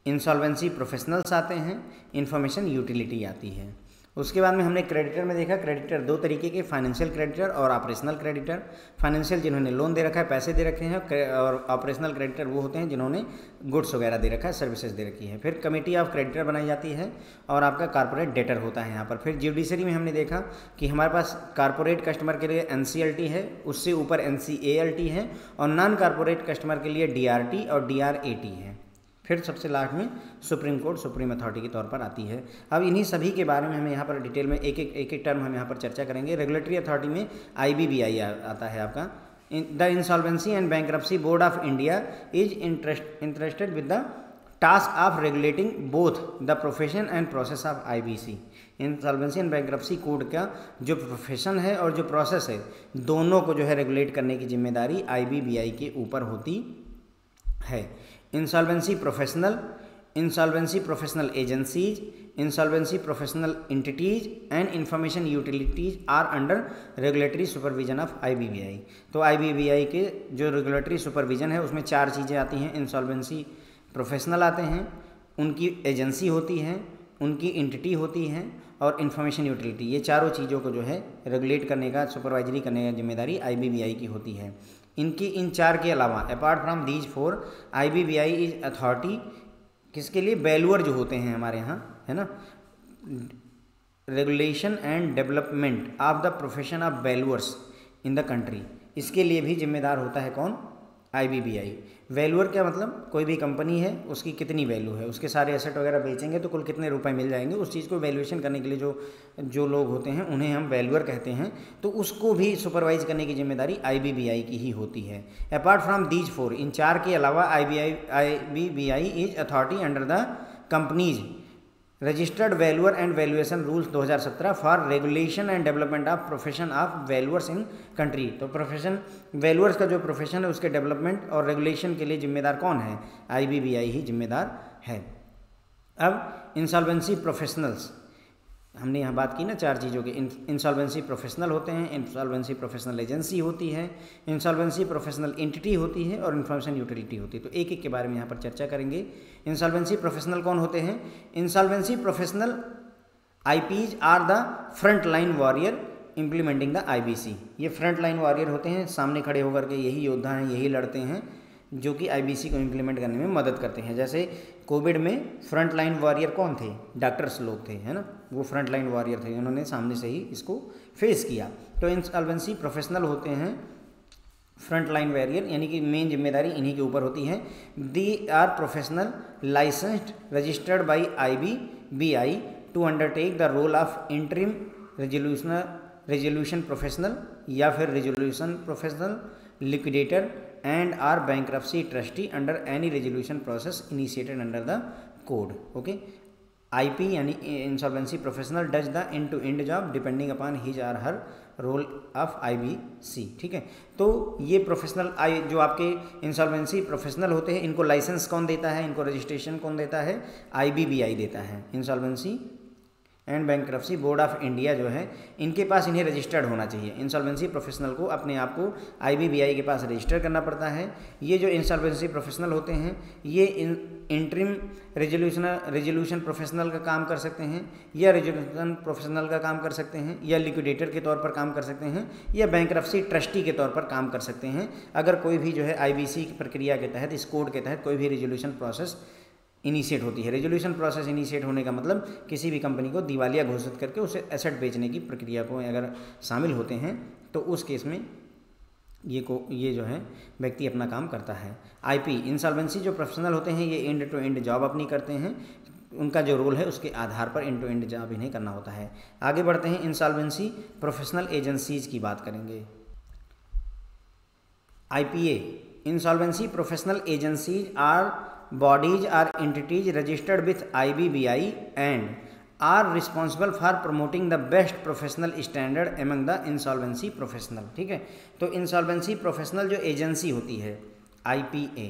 Speaker 1: insolvency professionals आते हैं, इंफॉर्मेशन यूटिलिटी आती है। उसके बाद में हमने क्रेडिटर में देखा, क्रेडिटर दो तरीके के, फाइनेंशियल क्रेडिटर और ऑपरेशनल क्रेडिटर। फाइनेंशियल जिन्होंने लोन दे रखा है, पैसे दे रखे हैं, और ऑपरेशनल क्रेडिटर वो होते हैं जिन्होंने गुड्स वगैरह दे रखा है, सर्विसेज दे रखी है। फिर कमेटी ऑफ क्रेडिटर बनाई जाती है, और आपका कारपोरेट डेटर होता है यहाँ पर। फिर ज्यूडिशरी में हमने देखा कि हमारे पास कारपोरेट कस्टमर के लिए एनसीएलटी है, उससे ऊपर एनसीएएलटी है, और नॉन कारपोरेट कस्टमर के लिए डीआरटी और डीआरएटी है। फिर सबसे लास्ट में सुप्रीम कोर्ट सुप्रीम अथॉरिटी के तौर पर आती है। अब इन्हीं सभी के बारे में हम यहाँ पर डिटेल में एक एक टर्म हम यहाँ पर चर्चा करेंगे। रेगुलेटरी अथॉरिटी में आईबीबीआई आता है आपका। The insolvency and bankruptcy board of India is interested with the task of regulating both the profession and process of IBC. Insolvency and bankruptcy code का जो प्रोफेशन है और जो प्रोसेस है, दोनों को जो है रेगुलेट करने की जिम्मेदारी आईबीबीआई के ऊपर होती है। Insolvency professional agencies, insolvency professional entities and information utilities are under regulatory supervision of IBBI. तो आईबीबीआई के जो रेगुलेटरी सुपरविजन है उसमें चार चीज़ें आती हैं। इंसॉल्वेंसी प्रोफेशनल आते हैं, उनकी एजेंसी होती है, उनकी एंटिटी होती हैं और इंफॉर्मेशन यूटिलिटी, ये चारों चीज़ों को जो है रेगुलेट करने का, सुपरवाइजरी करने का जिम्मेदारी IBBI की होती है। इनकी इन चार के अलावा apart from these 4 IBBI is authority किसके लिए, वैल्यूअर जो होते हैं हमारे यहाँ, है ना, regulation and development of the profession of valuers in the country, इसके लिए भी जिम्मेदार होता है कौन, IBBI। वैल्यूअर क्या मतलब, कोई भी कंपनी है उसकी कितनी वैल्यू है, उसके सारे एसेट वगैरह बेचेंगे तो कुल कितने रुपए मिल जाएंगे, उस चीज़ को वैल्यूएशन करने के लिए जो लोग होते हैं उन्हें हम वैल्यूअर कहते हैं। तो उसको भी सुपरवाइज करने की जिम्मेदारी IBBI की ही होती है। अपार्ट फ्रॉम दीज 4, इन चार के अलावा IBBI is authority under the companies registered valuer and valuation rules 2017 for regulation and development of profession of valuers in country. तो प्रोफेशन वैल्यूअर्स का जो प्रोफेशन है उसके डेवलपमेंट और रेगुलेशन के लिए जिम्मेदार कौन है, IBBI ही जिम्मेदार है। अब इंसॉल्वेंसी प्रोफेशनल्स, हमने यहाँ बात की ना चार चीज़ों की, इंसॉल्वेंसी प्रोफेशनल होते हैं, इंसॉल्वेंसी प्रोफेशनल एजेंसी होती है, इंसॉल्वेंसी प्रोफेशनल एंटिटी होती है और इंफॉर्मेशन यूटिलिटी होती है। तो एक एक के बारे में यहाँ पर चर्चा करेंगे। इंसॉल्वेंसी प्रोफेशनल कौन होते हैं, insolvency professional IPs are the front line warrior implementing the IBC। ये फ्रंट लाइन वॉरियर होते हैं, सामने खड़े होकर के यही योद्धा हैं, यही लड़ते हैं जो कि IBC को इम्प्लीमेंट करने में मदद करते हैं। जैसे कोविड में फ्रंट लाइन वॉरियर कौन थे, डॉक्टर्स लोग थे, है ना, वो फ्रंट लाइन वॉरियर थे, उन्होंने सामने से ही इसको फेस किया। तो इंसॉल्वेंसी प्रोफेशनल होते हैं फ्रंट लाइन वॉरियर, यानी कि मेन जिम्मेदारी इन्हीं के ऊपर होती है। They are professional licensed registered by IBBI to undertake the role of interim resolution professional या फिर resolution professional, liquidator and are bankruptcy trustee under any resolution process initiated under the code. Okay, IP यानी insolvency professional does the end to end job depending upon his or her role of IBC। ठीक है, तो ये प्रोफेशनल जो आपके इंसॉल्वेंसी प्रोफेशनल होते हैं, इनको लाइसेंस कौन देता है, इनको रजिस्ट्रेशन कौन देता है, IBBI देता है। Insolvency and bankruptcy board of India जो है, इनके पास इन्हें रजिस्टर्ड होना चाहिए। इंसॉल्वेंसी प्रोफेशनल को अपने आप को IBBI के पास रजिस्टर करना पड़ता है। ये जो इंसॉल्वेंसी प्रोफेशनल होते हैं ये इंटरिम रेजोल्यूशन प्रोफेशनल का काम कर सकते हैं, या रेजोल्यूशन प्रोफेशनल का काम कर सकते हैं, या लिक्विडेटर के तौर पर काम कर सकते हैं, या बैंक्रप्सी ट्रस्टी के तौर पर काम कर सकते हैं। अगर कोई भी जो है IBC की प्रक्रिया के तहत, इस कोड के तहत कोई भी रेजोल्यूशन प्रोसेस इनिशिएट होती है। रेजोल्यूशन प्रोसेस इनिशिएट होने का मतलब किसी भी कंपनी को दिवालिया घोषित करके उसे एसेट बेचने की प्रक्रिया को अगर शामिल होते हैं तो उस केस में ये जो है व्यक्ति अपना काम करता है। IP इंसॉल्वेंसी जो प्रोफेशनल होते हैं ये एंड टू एंड जॉब अपनी करते हैं, उनका जो रोल है उसके आधार पर एंड टू एंड जॉब इन्हें करना होता है। आगे बढ़ते हैं, इंसॉल्वेंसी प्रोफेशनल एजेंसीज की बात करेंगे। IPA insolvency professional agencies or bodies or entities registered with IBBI and are responsible for promoting the best professional standard among the insolvency professional। ठीक है, तो इंसॉल्वेंसी प्रोफेशनल जो एजेंसी होती है IPA,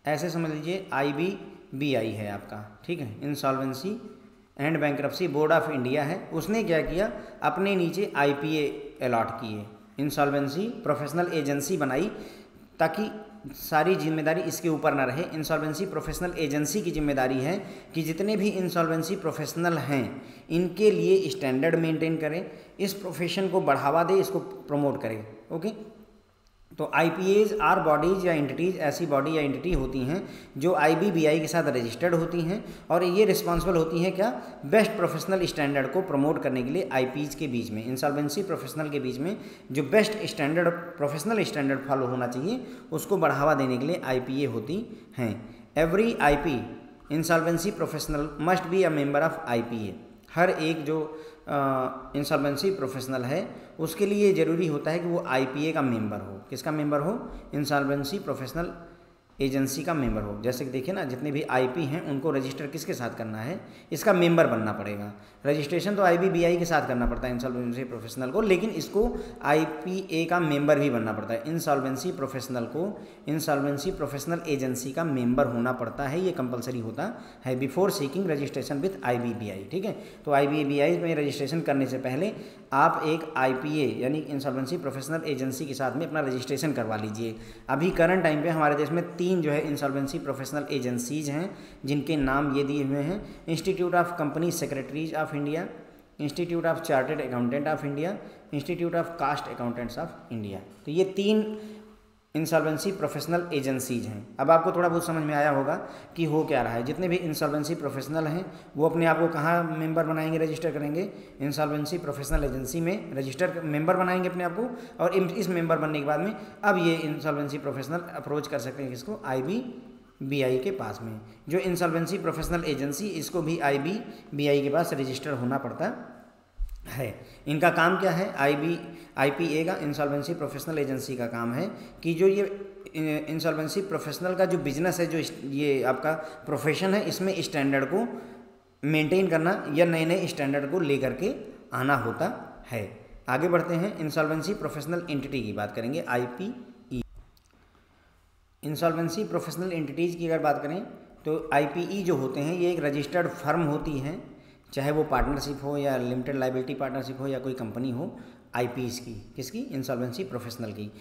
Speaker 1: ऐसे समझ लीजिए IBBI है आपका, ठीक है, insolvency and bankruptcy board of India है, उसने क्या किया, अपने नीचे IPA अलॉट किए, इंसॉल्वेंसी प्रोफेशनल एजेंसी बनाई ताकि सारी जिम्मेदारी इसके ऊपर ना रहे। इंसॉल्वेंसी प्रोफेशनल एजेंसी की जिम्मेदारी है कि जितने भी इंसॉल्वेंसी प्रोफेशनल हैं इनके लिए स्टैंडर्ड मेंटेन करें, इस प्रोफेशन को बढ़ावा दे, इसको प्रमोट करें। ओके, तो IPAs आर बॉडीज या एंटिटीज़ ऐसी बॉडी या एंटिटी होती हैं जो IBBI के साथ रजिस्टर्ड होती हैं और ये रिस्पॉन्सिबल होती हैं क्या, बेस्ट प्रोफेशनल स्टैंडर्ड को प्रमोट करने के लिए IPs के बीच में, इंसॉल्वेंसी प्रोफेशनल के बीच में जो best standard professional standard follow होना चाहिए उसको बढ़ावा देने के लिए IPA होती हैं। Every IP insolvency professional must be a member of IPA। हर एक जो इंसॉल्वेंसी प्रोफेशनल है उसके लिए ज़रूरी होता है कि वो IPA का मेंबर हो। किसका मेंबर हो, इंसॉल्वेंसी प्रोफेशनल एजेंसी का मेंबर हो। जैसे कि देखिए ना, जितने भी IP हैं उनको रजिस्टर किसके साथ करना है, इसका मेंबर बनना पड़ेगा। रजिस्ट्रेशन तो IBBI के साथ करना पड़ता है इंसॉल्वेंसी प्रोफेशनल को, लेकिन इसको IPA का मेंबर भी बनना पड़ता है। इंसॉल्वेंसी प्रोफेशनल को इंसॉल्वेंसी प्रोफेशनल एजेंसी का मेंबर होना पड़ता है, ये कंपलसरी होता है before seeking registration with IBBI। ठीक है, तो IBBI में रजिस्ट्रेशन करने से पहले आप एक IPA यानी इंसॉल्वेंसी प्रोफेशनल एजेंसी के साथ में अपना रजिस्ट्रेशन करवा लीजिए। अभी करंट टाइम पे हमारे देश में 3 3 जो है इंसॉल्वेंसी प्रोफेशनल एजेंसीज हैं जिनके नाम ये दिए हुए हैं। Institute of company secretaries of India, institute of chartered accountant of India, institute of cost accountants of India. तो ये 3 इंसॉल्वेंसी प्रोफेशनल एजेंसीज हैं। अब आपको थोड़ा बहुत समझ में आया होगा कि हो क्या रहा है। जितने भी इंसॉल्वेंसी प्रोफेशनल हैं वो अपने आप को कहाँ मेंबर बनाएंगे, रजिस्टर करेंगे, इंसॉल्वेंसी प्रोफेशनल एजेंसी में रजिस्टर मेंबर बनाएंगे अपने आप को। और इस मेंबर बनने के बाद में अब ये इंसॉल्वेंसी प्रोफेशनल अप्रोच कर सकते हैं किसको, IBBI के पास में। जो इंसॉल्वेंसी प्रोफेशनल एजेंसी, इसको भी IBBI के पास रजिस्टर होना पड़ता है। इनका काम क्या है, IPA का इंसॉल्वेंसी प्रोफेशनल एजेंसी का काम है कि जो ये इंसॉल्वेंसी प्रोफेशनल का जो बिजनेस है, जो ये आपका प्रोफेशन है, इसमें स्टैंडर्ड को मेंटेन करना या नए नए स्टैंडर्ड को लेकर के आना होता है। आगे बढ़ते हैं, इंसॉल्वेंसी प्रोफेशनल एंटिटी की बात करेंगे, IPE। इंसॉल्वेंसी प्रोफेशनल एंटिटीज़ की अगर बात करें तो IPE जो होते हैं ये एक रजिस्टर्ड फर्म होती हैं, चाहे वो पार्टनरशिप हो या लिमिटेड लाइबिलिटी पार्टनरशिप हो या कोई कंपनी हो, IPs की, किसकी, इंसॉल्वेंसी प्रोफेशनल की।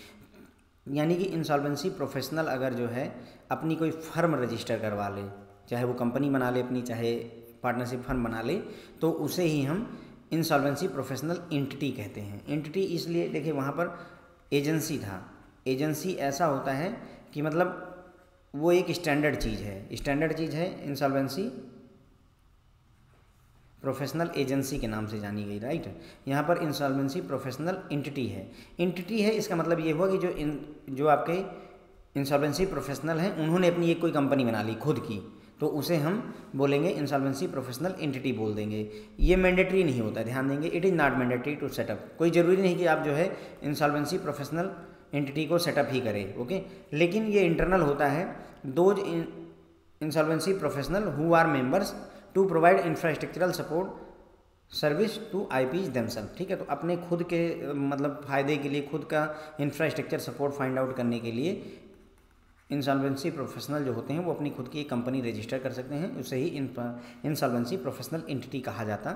Speaker 1: यानी कि इंसॉल्वेंसी प्रोफेशनल अगर जो है अपनी कोई फर्म रजिस्टर करवा ले, चाहे वो कंपनी बना ले अपनी, चाहे पार्टनरशिप फर्म बना ले, तो उसे ही हम इंसॉल्वेंसी प्रोफेशनल एंटिटी कहते हैं। एंटिटी इसलिए, देखिए वहाँ पर एजेंसी था, एजेंसी ऐसा होता है कि मतलब वो एक स्टैंडर्ड चीज़ है, स्टैंडर्ड चीज़ है इंसॉल्वेंसी प्रोफेशनल एजेंसी के नाम से जानी गई, राइट। यहाँ पर इंसॉल्वेंसी प्रोफेशनल एंटिटी है। एंटिटी है इसका मतलब ये हुआ कि जो आपके इंसॉल्वेंसी प्रोफेशनल हैं उन्होंने अपनी एक कोई कंपनी बना ली खुद की, तो उसे हम बोलेंगे इंसॉल्वेंसी प्रोफेशनल एंटिटी बोल देंगे। ये मैंडेटरी नहीं होता, ध्यान देंगे, it is not mandatory to set up. कोई ज़रूरी नहीं कि आप जो है इंसॉल्वेंसी प्रोफेशनल एंटिटी को सेटअप ही करें, ओके। लेकिन ये इंटरनल होता है, those insolvency professional who are members to provide infrastructural support service to IPs themselves, ठीक है। तो अपने खुद के मतलब फ़ायदे के लिए, खुद का इंफ्रास्ट्रक्चर सपोर्ट फाइंड आउट करने के लिए इंसॉल्वेंसी प्रोफेशनल जो होते हैं वो अपनी खुद की एक कंपनी रजिस्टर कर सकते हैं, उसे ही इंसॉल्वेंसी प्रोफेशनल एंटिटी कहा जाता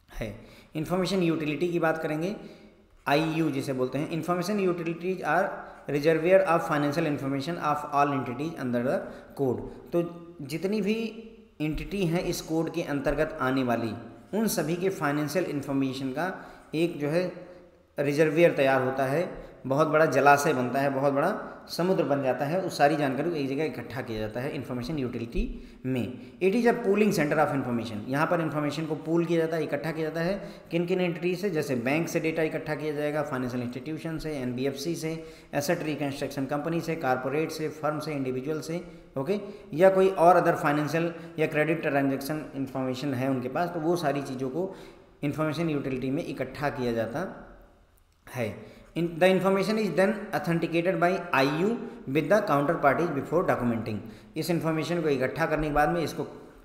Speaker 1: है। इंफॉर्मेशन यूटिलिटी की बात करेंगे, IU जिसे बोलते हैं। Information utilities are reservoir of financial information of all entities under the code. तो जितनी भी एंटिटी हैं इस कोड के अंतर्गत आने वाली, उन सभी के फाइनेंशियल इन्फॉर्मेशन का एक जो है रिजर्वियर तैयार होता है, बहुत बड़ा जलाशय बनता है, बहुत बड़ा समुद्र बन जाता है, उस सारी जानकारी को एक जगह इकट्ठा किया जाता है इंफॉर्मेशन यूटिलिटी में। It is a pooling centre of information. यहाँ पर इन्फॉर्मेशन को पूल किया जाता है, इकट्ठा किया जाता है। किन किन एंटिटी से, जैसे बैंक से डेटा इकट्ठा किया जाएगा, फाइनेंशियल इंस्टीट्यूशन से, NBFC से, एसेट रिकंस्ट्रक्शन कंपनी से, कारपोरेट से, फर्म से, इंडिविजुअल से, ओके, या कोई और अदर फाइनेंशियल या क्रेडिट ट्रांजेक्शन इन्फॉर्मेशन है उनके पास, तो वो सारी चीज़ों को इन्फॉर्मेशन यूटिलिटी में इकट्ठा किया जाता है। The information is then authenticated by IU with the counterparties before documenting। इस इन्फॉर्मेशन को इकट्ठा करने के बाद में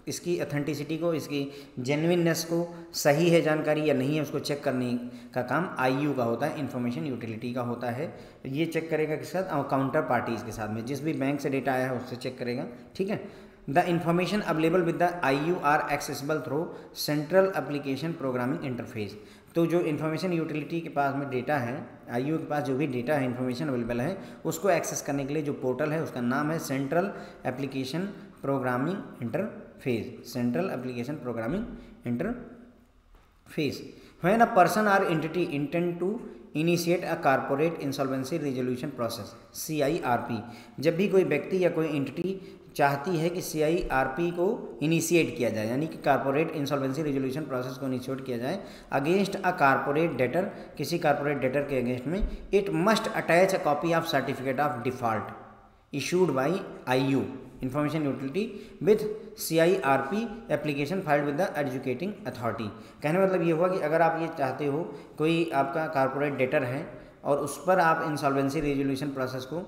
Speaker 1: इसकी अथेंटिसिटी को, इसकी जेन्युइननेस को, सही है जानकारी या नहीं है, उसको चेक करने का काम IU का होता है, इंफॉर्मेशन यूटिलिटी का होता है। ये चेक करेगा किसके साथ, काउंटर पार्टीज़ के साथ में, जिस भी बैंक से डेटा आया है उससे चेक करेगा, ठीक है। The information available with the IU are accessible through central application programming interface. तो जो इन्फॉर्मेशन यूटिलिटी के पास में डेटा है, IU के पास जो भी डेटा है, इन्फॉर्मेशन अवेलेबल है, उसको एक्सेस करने के लिए जो पोर्टल है उसका नाम है central application programming interface, central application programming interface. When a person or entity intend to initiate a corporate insolvency resolution process, CIRP। जब भी कोई व्यक्ति या कोई एंटिटी चाहती है कि CIRP को इनिशिएट किया जाए, यानी कि कॉर्पोरेट इंसॉल्वेंसी रिजोल्यूशन प्रोसेस को इनिशिएट किया जाए अगेंस्ट अ कॉर्पोरेट डेटर, किसी कॉर्पोरेट डेटर के अगेंस्ट में, it must attach a copy of certificate of default issued by IU information utility with CIRP application filed with the educating authority. कहने मतलब ये हुआ कि अगर आप ये चाहते हो, कोई आपका कॉर्पोरेट डेटर है और उस पर आप इंसॉल्वेंसी रिजोल्यूशन प्रोसेस को,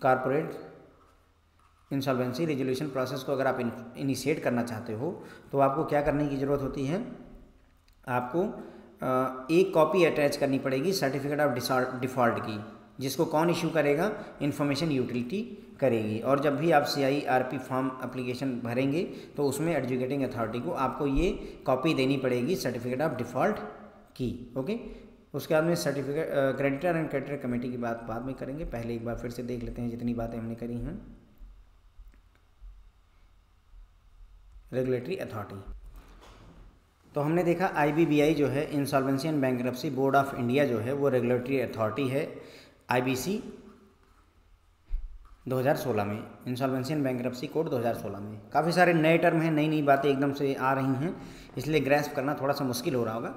Speaker 1: कॉर्पोरेट इंसॉल्वेंसी रिजोल्यूशन प्रोसेस को अगर आप इनिशिएट करना चाहते हो, तो आपको क्या करने की ज़रूरत होती है, आपको एक कॉपी अटैच करनी पड़ेगी सर्टिफिकेट ऑफ डिफ़ॉल्ट की, जिसको कौन इशू करेगा, इंफॉर्मेशन यूटिलिटी करेगी। और जब भी आप CIRP फॉर्म एप्लीकेशन भरेंगे तो उसमें एजुकेटिंग अथॉरिटी को आपको ये कॉपी देनी पड़ेगी सर्टिफिकेट ऑफ डिफ़ॉल्ट की, ओके। उसके बाद में certificate creditor and creditor committee की बात बाद में करेंगे, पहले एक बार फिर से देख लेते हैं जितनी बातें हमने करी हैं। Regulatory authority. तो हमने देखा IBBI जो है insolvency and bankruptcy board of India जो है वो रेगुलेटरी अथॉरिटी है IBC 2016 में, इंसॉल्वेंसी एंड बैंक्रप्सी कोड 2016 में। काफ़ी सारे नए टर्म हैं, नई नई बातें एकदम से आ रही हैं, इसलिए ग्रैस्प करना थोड़ा सा मुश्किल हो रहा होगा,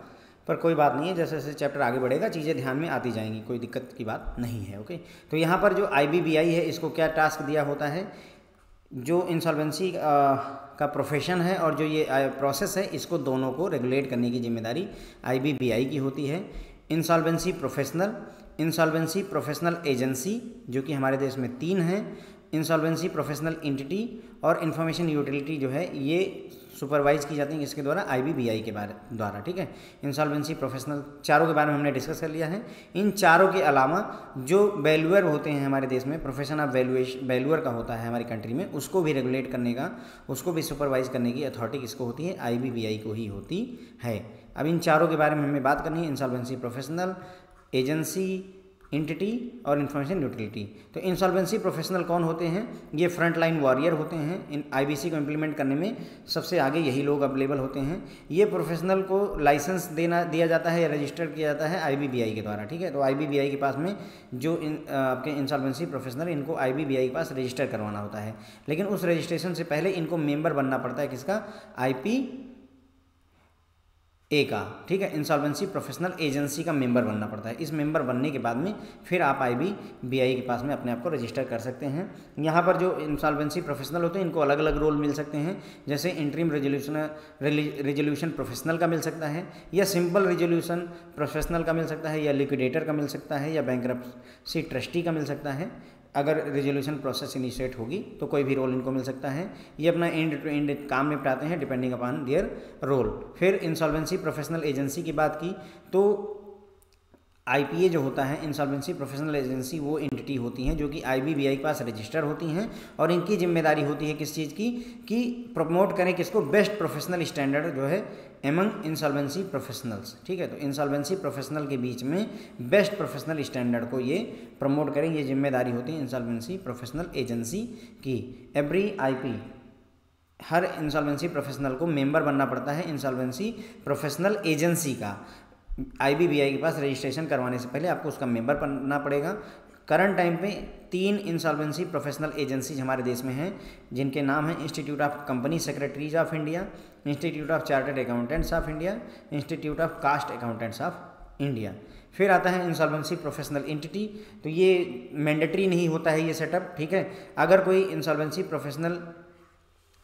Speaker 1: पर कोई बात नहीं है, जैसे जैसे चैप्टर आगे बढ़ेगा चीज़ें ध्यान में आती जाएंगी, कोई दिक्कत की बात नहीं है। ओके, तो यहाँ पर जो IBBI है इसको क्या टास्क दिया होता है, जो इंसॉल्वेंसी का प्रोफेशन है और जो ये प्रोसेस है इसको दोनों को रेगुलेट करने की जिम्मेदारी IBBI की होती है। Insolvency professional, insolvency professional agency जो कि हमारे देश में 3 हैं, इंसॉल्वेंसी प्रोफेशनल एंटिटी और इंफॉर्मेशन यूटिलिटी जो है ये सुपरवाइज की जाती है किसके द्वारा, IBBI के द्वारा। ठीक है, इंसॉल्वेंसी प्रोफेशनल चारों के बारे में हमने डिस्कस कर लिया है। इन चारों के अलावा जो वैल्यूअर होते हैं हमारे देश में, प्रोफेशन ऑफ वैल्यूअर का होता है हमारी कंट्री में, उसको भी रेगुलेट करने का, उसको भी सुपरवाइज करने की अथॉरिटी किसको होती है, IBBI को ही होती है। अब इन चारों के बारे में हमें बात करनी है, इंसॉल्वेंसी प्रोफेशनल, एजेंसी, एंटिटी और इंफॉर्मेशन यूटिलिटी। तो इंसॉल्वेंसी प्रोफेशनल कौन होते हैं, ये फ्रंट लाइन वॉरियर होते हैं, इन IBC को इम्प्लीमेंट करने में सबसे आगे यही लोग अवेलेबल होते हैं। ये प्रोफेशनल को लाइसेंस दिया जाता है या रजिस्टर किया जाता है IBBI के द्वारा। ठीक है, तो IBBI के पास में जो आपके इंसॉल्वेंसी प्रोफेशनल, इनको IBBI के पास रजिस्टर करवाना होता है, लेकिन उस रजिस्ट्रेशन से पहले इनको मेंबर बनना पड़ता है किसका, IPA का। ठीक है, इंसॉल्वेंसी प्रोफेशनल एजेंसी का मेंबर बनना पड़ता है। इस मेंबर बनने के बाद में फिर आप IBBI के पास में अपने आप को रजिस्टर कर सकते हैं। यहाँ पर जो इंसॉल्वेंसी प्रोफेशनल होते हैं इनको अलग अलग रोल मिल सकते हैं, जैसे इंटरिम रेजोल्यूशन प्रोफेशनल का मिल सकता है, या सिंपल रेजोल्यूशन प्रोफेशनल का मिल सकता है, या लिक्विडेटर का मिल सकता है, या बैंक्रप्सी ट्रस्टी का मिल सकता है। अगर रेजोल्यूशन प्रोसेस इनिशिएट होगी तो कोई भी रोल इनको मिल सकता है। ये अपना एंड टू एंड काम निपटाते हैं डिपेंडिंग अपॉन देयर रोल। फिर इंसॉल्वेंसी प्रोफेशनल एजेंसी की बात की तो IPA जो होता है, इंसॉल्वेंसी प्रोफेशनल एजेंसी, वो एंटिटी होती हैं जो कि IBBI के पास रजिस्टर होती हैं, और इनकी जिम्मेदारी होती है किस चीज़ की, कि प्रमोट करें किसको, बेस्ट प्रोफेशनल स्टैंडर्ड जो है एमंग इंसॉल्वेंसी प्रोफेशनल्स। ठीक है, तो इंसॉल्वेंसी प्रोफेशनल के बीच में बेस्ट प्रोफेशनल स्टैंडर्ड को ये प्रमोट करें, ये जिम्मेदारी होती है इंसॉल्वेंसी प्रोफेशनल एजेंसी की। एवरी IP, हर इंसॉल्वेंसी प्रोफेशनल को मेंबर बनना पड़ता है इंसॉल्वेंसी प्रोफेशनल एजेंसी का। IBBI के पास रजिस्ट्रेशन करवाने से पहले आपको उसका मेंबर बनना पड़ेगा। करंट टाइम पे 3 इंसॉल्वेंसी प्रोफेशनल एजेंसीज हमारे देश में हैं, जिनके नाम हैं institute of company secretaries of India, institute of chartered accountants of India, institute of cost accountants of India. फिर आता है इंसॉल्वेंसी प्रोफेशनल एंटिटी। तो ये मैंडेटरी नहीं होता है ये सेटअप। ठीक है, अगर कोई इंसॉल्वेंसी प्रोफेशनल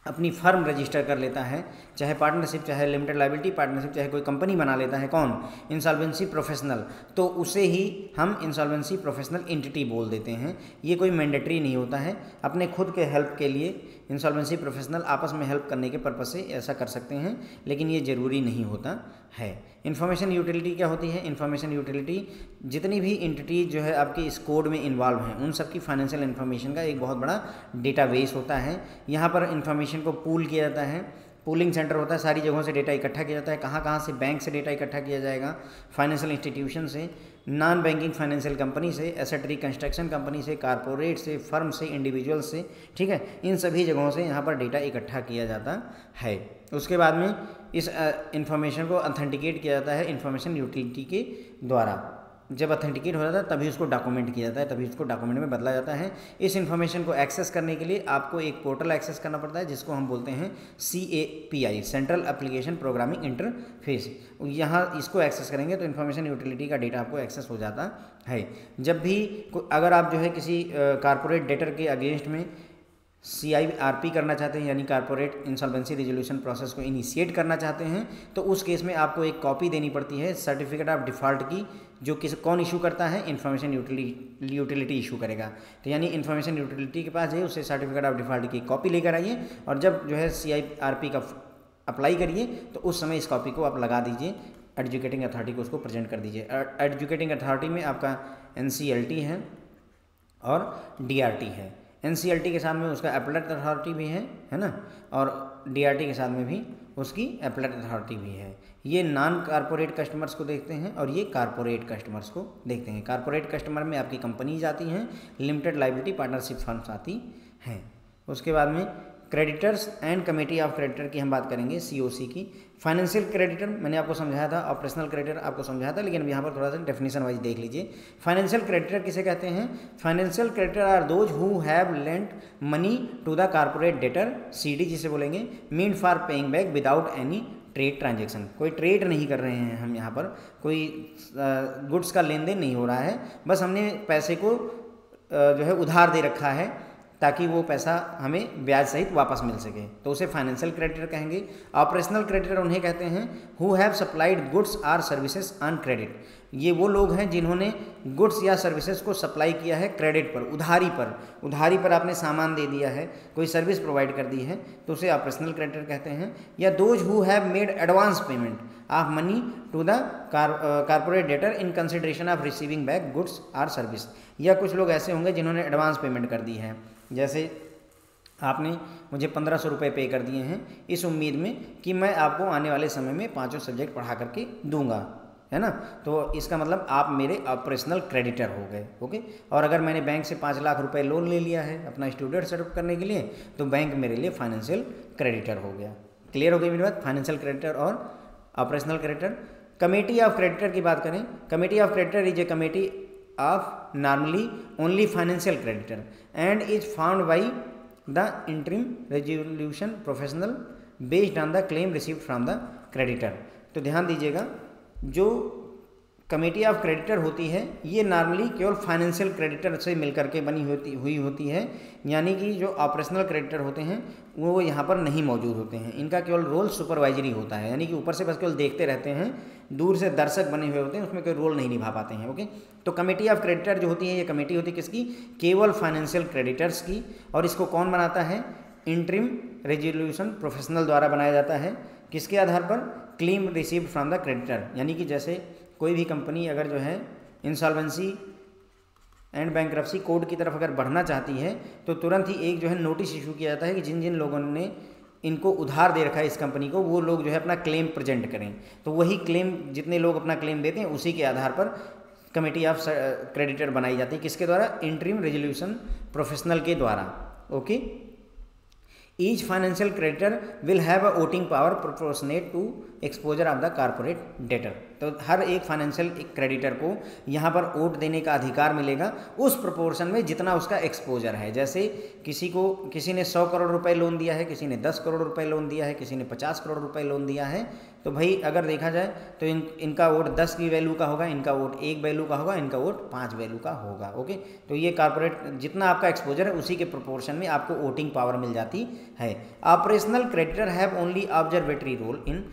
Speaker 1: अपनी फर्म रजिस्टर कर लेता है, चाहे पार्टनरशिप, चाहे लिमिटेड लायबिलिटी पार्टनरशिप, चाहे कोई कंपनी बना लेता है, कौन, इंसॉल्वेंसी प्रोफेशनल, तो उसे ही हम इंसॉल्वेंसी प्रोफेशनल एंटिटी बोल देते हैं। ये कोई मैंडेटरी नहीं होता है, अपने खुद के हेल्प के लिए इंसॉल्वेंसी प्रोफेशनल आपस में हेल्प करने के पर्पज से ऐसा कर सकते हैं, लेकिन ये ज़रूरी नहीं होता है। इन्फॉर्मेशन यूटिलिटी क्या होती है, इन्फॉर्मेशन यूटिलिटी जितनी भी एंटिटी जो है आपके इस कोड में इन्वॉल्व हैं उन सब की फाइनेंशियल इन्फॉर्मेशन का एक बहुत बड़ा डेटाबेस होता है। यहाँ पर इन्फॉर्मेशन को पूल किया जाता है, पूलिंग सेंटर होता है, सारी जगहों से डेटा इकट्ठा किया जाता है। कहाँ कहाँ से, बैंक से डेटा इकट्ठा किया जाएगा, फाइनेंशियल इंस्टीट्यूशन से, नॉन बैंकिंग फाइनेंशियल कंपनी से, एसेट रिकंस्ट्रक्शन कंपनी से, कारपोरेट से, फर्म से, इंडिविजुअल से। ठीक है, इन सभी जगहों से यहाँ पर डेटा इकट्ठा किया जाता है। उसके बाद में इस इंफॉर्मेशन को ऑथेंटिकेट किया जाता है इंफॉर्मेशन यूटिलिटी के द्वारा। जब ऑथेंटिकेट हो जाता है तभी उसको डॉक्यूमेंट किया जाता है, तभी उसको डॉक्यूमेंट में बदला जाता है। इस इन्फॉर्मेशन को एक्सेस करने के लिए आपको एक पोर्टल एक्सेस करना पड़ता है जिसको हम बोलते हैं CAPI, central application programming interface. यहाँ इसको एक्सेस करेंगे तो इन्फॉर्मेशन यूटिलिटी का डेटा आपको एक्सेस हो जाता है। जब भी अगर आप जो है किसी कारपोरेट डेटर के अगेंस्ट में CIRP करना चाहते हैं, यानी कारपोरेट इंसॉल्वेंसी रिजोल्यूशन प्रोसेस को इनिशिएट करना चाहते हैं, तो उस केस में आपको एक कॉपी देनी पड़ती है सर्टिफिकेट ऑफ डिफ़ॉल्ट की, जो कौन इशू करता है, इन्फॉर्मेशन यूटिलिटी इशू करेगा। तो यानी इन्फॉर्मेशन यूटिलिटी के पास जाइए, उससे सर्टिफिकेट ऑफ डिफ़ॉल्ट की कॉपी लेकर आइए, और जब जो है CIRP का अप्लाई करिए तो उस समय इस कॉपी को आप लगा दीजिए, एजुकेटिंग अथॉरिटी को उसको प्रेजेंट कर दीजिए। एजुकेटिंग अथॉरिटी में आपका NCLT है और DRT है। NCLT के साथ में उसका एपेलेट अथॉरिटी भी है ना, और DRT के साथ में भी उसकी एपेलेट अथॉरिटी भी है। ये नॉन कारपोरेट कस्टमर्स को देखते हैं और ये कारपोरेट कस्टमर्स को देखते हैं। कारपोरेट कस्टमर में आपकी कंपनीज आती हैं, लिमिटेड लायबिलिटी पार्टनरशिप फर्म्स आती हैं। उसके बाद में creditors and committee of creditor की हम बात करेंगे, COC की। फाइनेंशियल क्रेडिटर मैंने आपको समझाया था, ऑपरेशनल क्रेडिटर आपको समझाया था, लेकिन यहाँ पर थोड़ा सा डेफिनेशन वाइज देख लीजिए। फाइनेंशियल क्रेडिटर किसे कहते हैं? Financial creditor are those who have lent money to the corporate debtor, CD जिसे बोलेंगे, mean for paying back without any trade transaction. कोई ट्रेड नहीं कर रहे हैं हम यहाँ पर, कोई गुड्स का लेन देन नहीं हो रहा है, बस हमने पैसे को जो है उधार दे रखा है ताकि वो पैसा हमें ब्याज सहित वापस मिल सके, तो उसे फाइनेंशियल क्रेडिटर कहेंगे। ऑपरेशनल क्रेडिटर उन्हें कहते हैं who have supplied goods or services on credit. ये वो लोग हैं जिन्होंने गुड्स या सर्विसेज को सप्लाई किया है क्रेडिट पर, उधारी पर आपने सामान दे दिया है, कोई सर्विस प्रोवाइड कर दी है, तो उसे ऑपरेशनल क्रेडिटर कहते हैं। या those who have made advance payment of money to the corporate debtor in consideration of receiving back goods or service. या कुछ लोग ऐसे होंगे जिन्होंने एडवांस पेमेंट कर दी है, जैसे आपने मुझे 1500 रुपये पे कर दिए हैं इस उम्मीद में कि मैं आपको आने वाले समय में 5 सब्जेक्ट पढ़ा करके दूंगा, है ना, तो इसका मतलब आप मेरे ऑपरेशनल क्रेडिटर हो गए। ओके। और अगर मैंने बैंक से 5 लाख रुपए लोन ले लिया है अपना स्टूडेंट सेटअप करने के लिए, तो बैंक मेरे लिए फाइनेंशियल क्रेडिटर हो गया। क्लियर हो गई मेरी बात? फाइनेंशियल क्रेडिटर और operational creditor. Committee of creditor की बात करें, committee of creditor is a committee of normally only financial creditor and is formed by the interim resolution professional based on the claim received from the creditor। तो ध्यान दीजिएगा, जो कमेटी ऑफ क्रेडिटर होती है ये नॉर्मली केवल फाइनेंशियल क्रेडिटर से मिलकर के बनी हुई होती है, यानी कि जो ऑपरेशनल क्रेडिटर होते हैं वो यहाँ पर नहीं मौजूद होते हैं। इनका केवल रोल सुपरवाइजरी होता है, यानी कि ऊपर से बस केवल देखते रहते हैं, दूर से दर्शक बने हुए होते हैं, उसमें कोई रोल नहीं निभा पाते हैं। ओके। तो कमेटी ऑफ क्रेडिटर जो होती है ये कमेटी होती है किसकी? केवल फाइनेंशियल क्रेडिटर्स की। और इसको कौन बनाता है? इंटरिम रेजोल्यूशन प्रोफेशनल द्वारा बनाया जाता है। किसके आधार पर? Claim received from the creditor, यानी कि जैसे कोई भी कंपनी अगर जो है इंसॉल्वेंसी एंड बैंक्रप्सी कोड की तरफ अगर बढ़ना चाहती है तो तुरंत ही एक जो है नोटिस इशू किया जाता है कि जिन जिन लोगों ने इनको उधार दे रखा है इस कंपनी को, वो लोग जो है अपना क्लेम प्रेजेंट करें। तो वही क्लेम, जितने लोग अपना क्लेम देते हैं उसी के आधार पर कमेटी ऑफ क्रेडिटर बनाई जाती है। किसके द्वारा? इंटरिम रेजोल्यूशन प्रोफेशनल के द्वारा। Okay. Each financial creditor will have a voting power proportionate to exposure of the corporate debtor. तो हर एक फाइनेंशियल क्रेडिटर को यहाँ पर वोट देने का अधिकार मिलेगा उस प्रोपोर्शन में जितना उसका एक्सपोजर है। जैसे किसी ने 100 करोड़ रुपए लोन दिया है, किसी ने 10 करोड़ रुपए लोन दिया है, किसी ने 50 करोड़ रुपए लोन दिया है, तो भाई अगर देखा जाए तो इनका वोट 10 की वैल्यू का होगा, इनका वोट 1 वैल्यू का होगा, इनका वोट 5 वैल्यू का होगा। ओके। तो ये कॉर्पोरेट जितना आपका एक्सपोजर है उसी के प्रोपोर्शन में आपको वोटिंग पावर मिल जाती है। Operational creditor have only observatory role in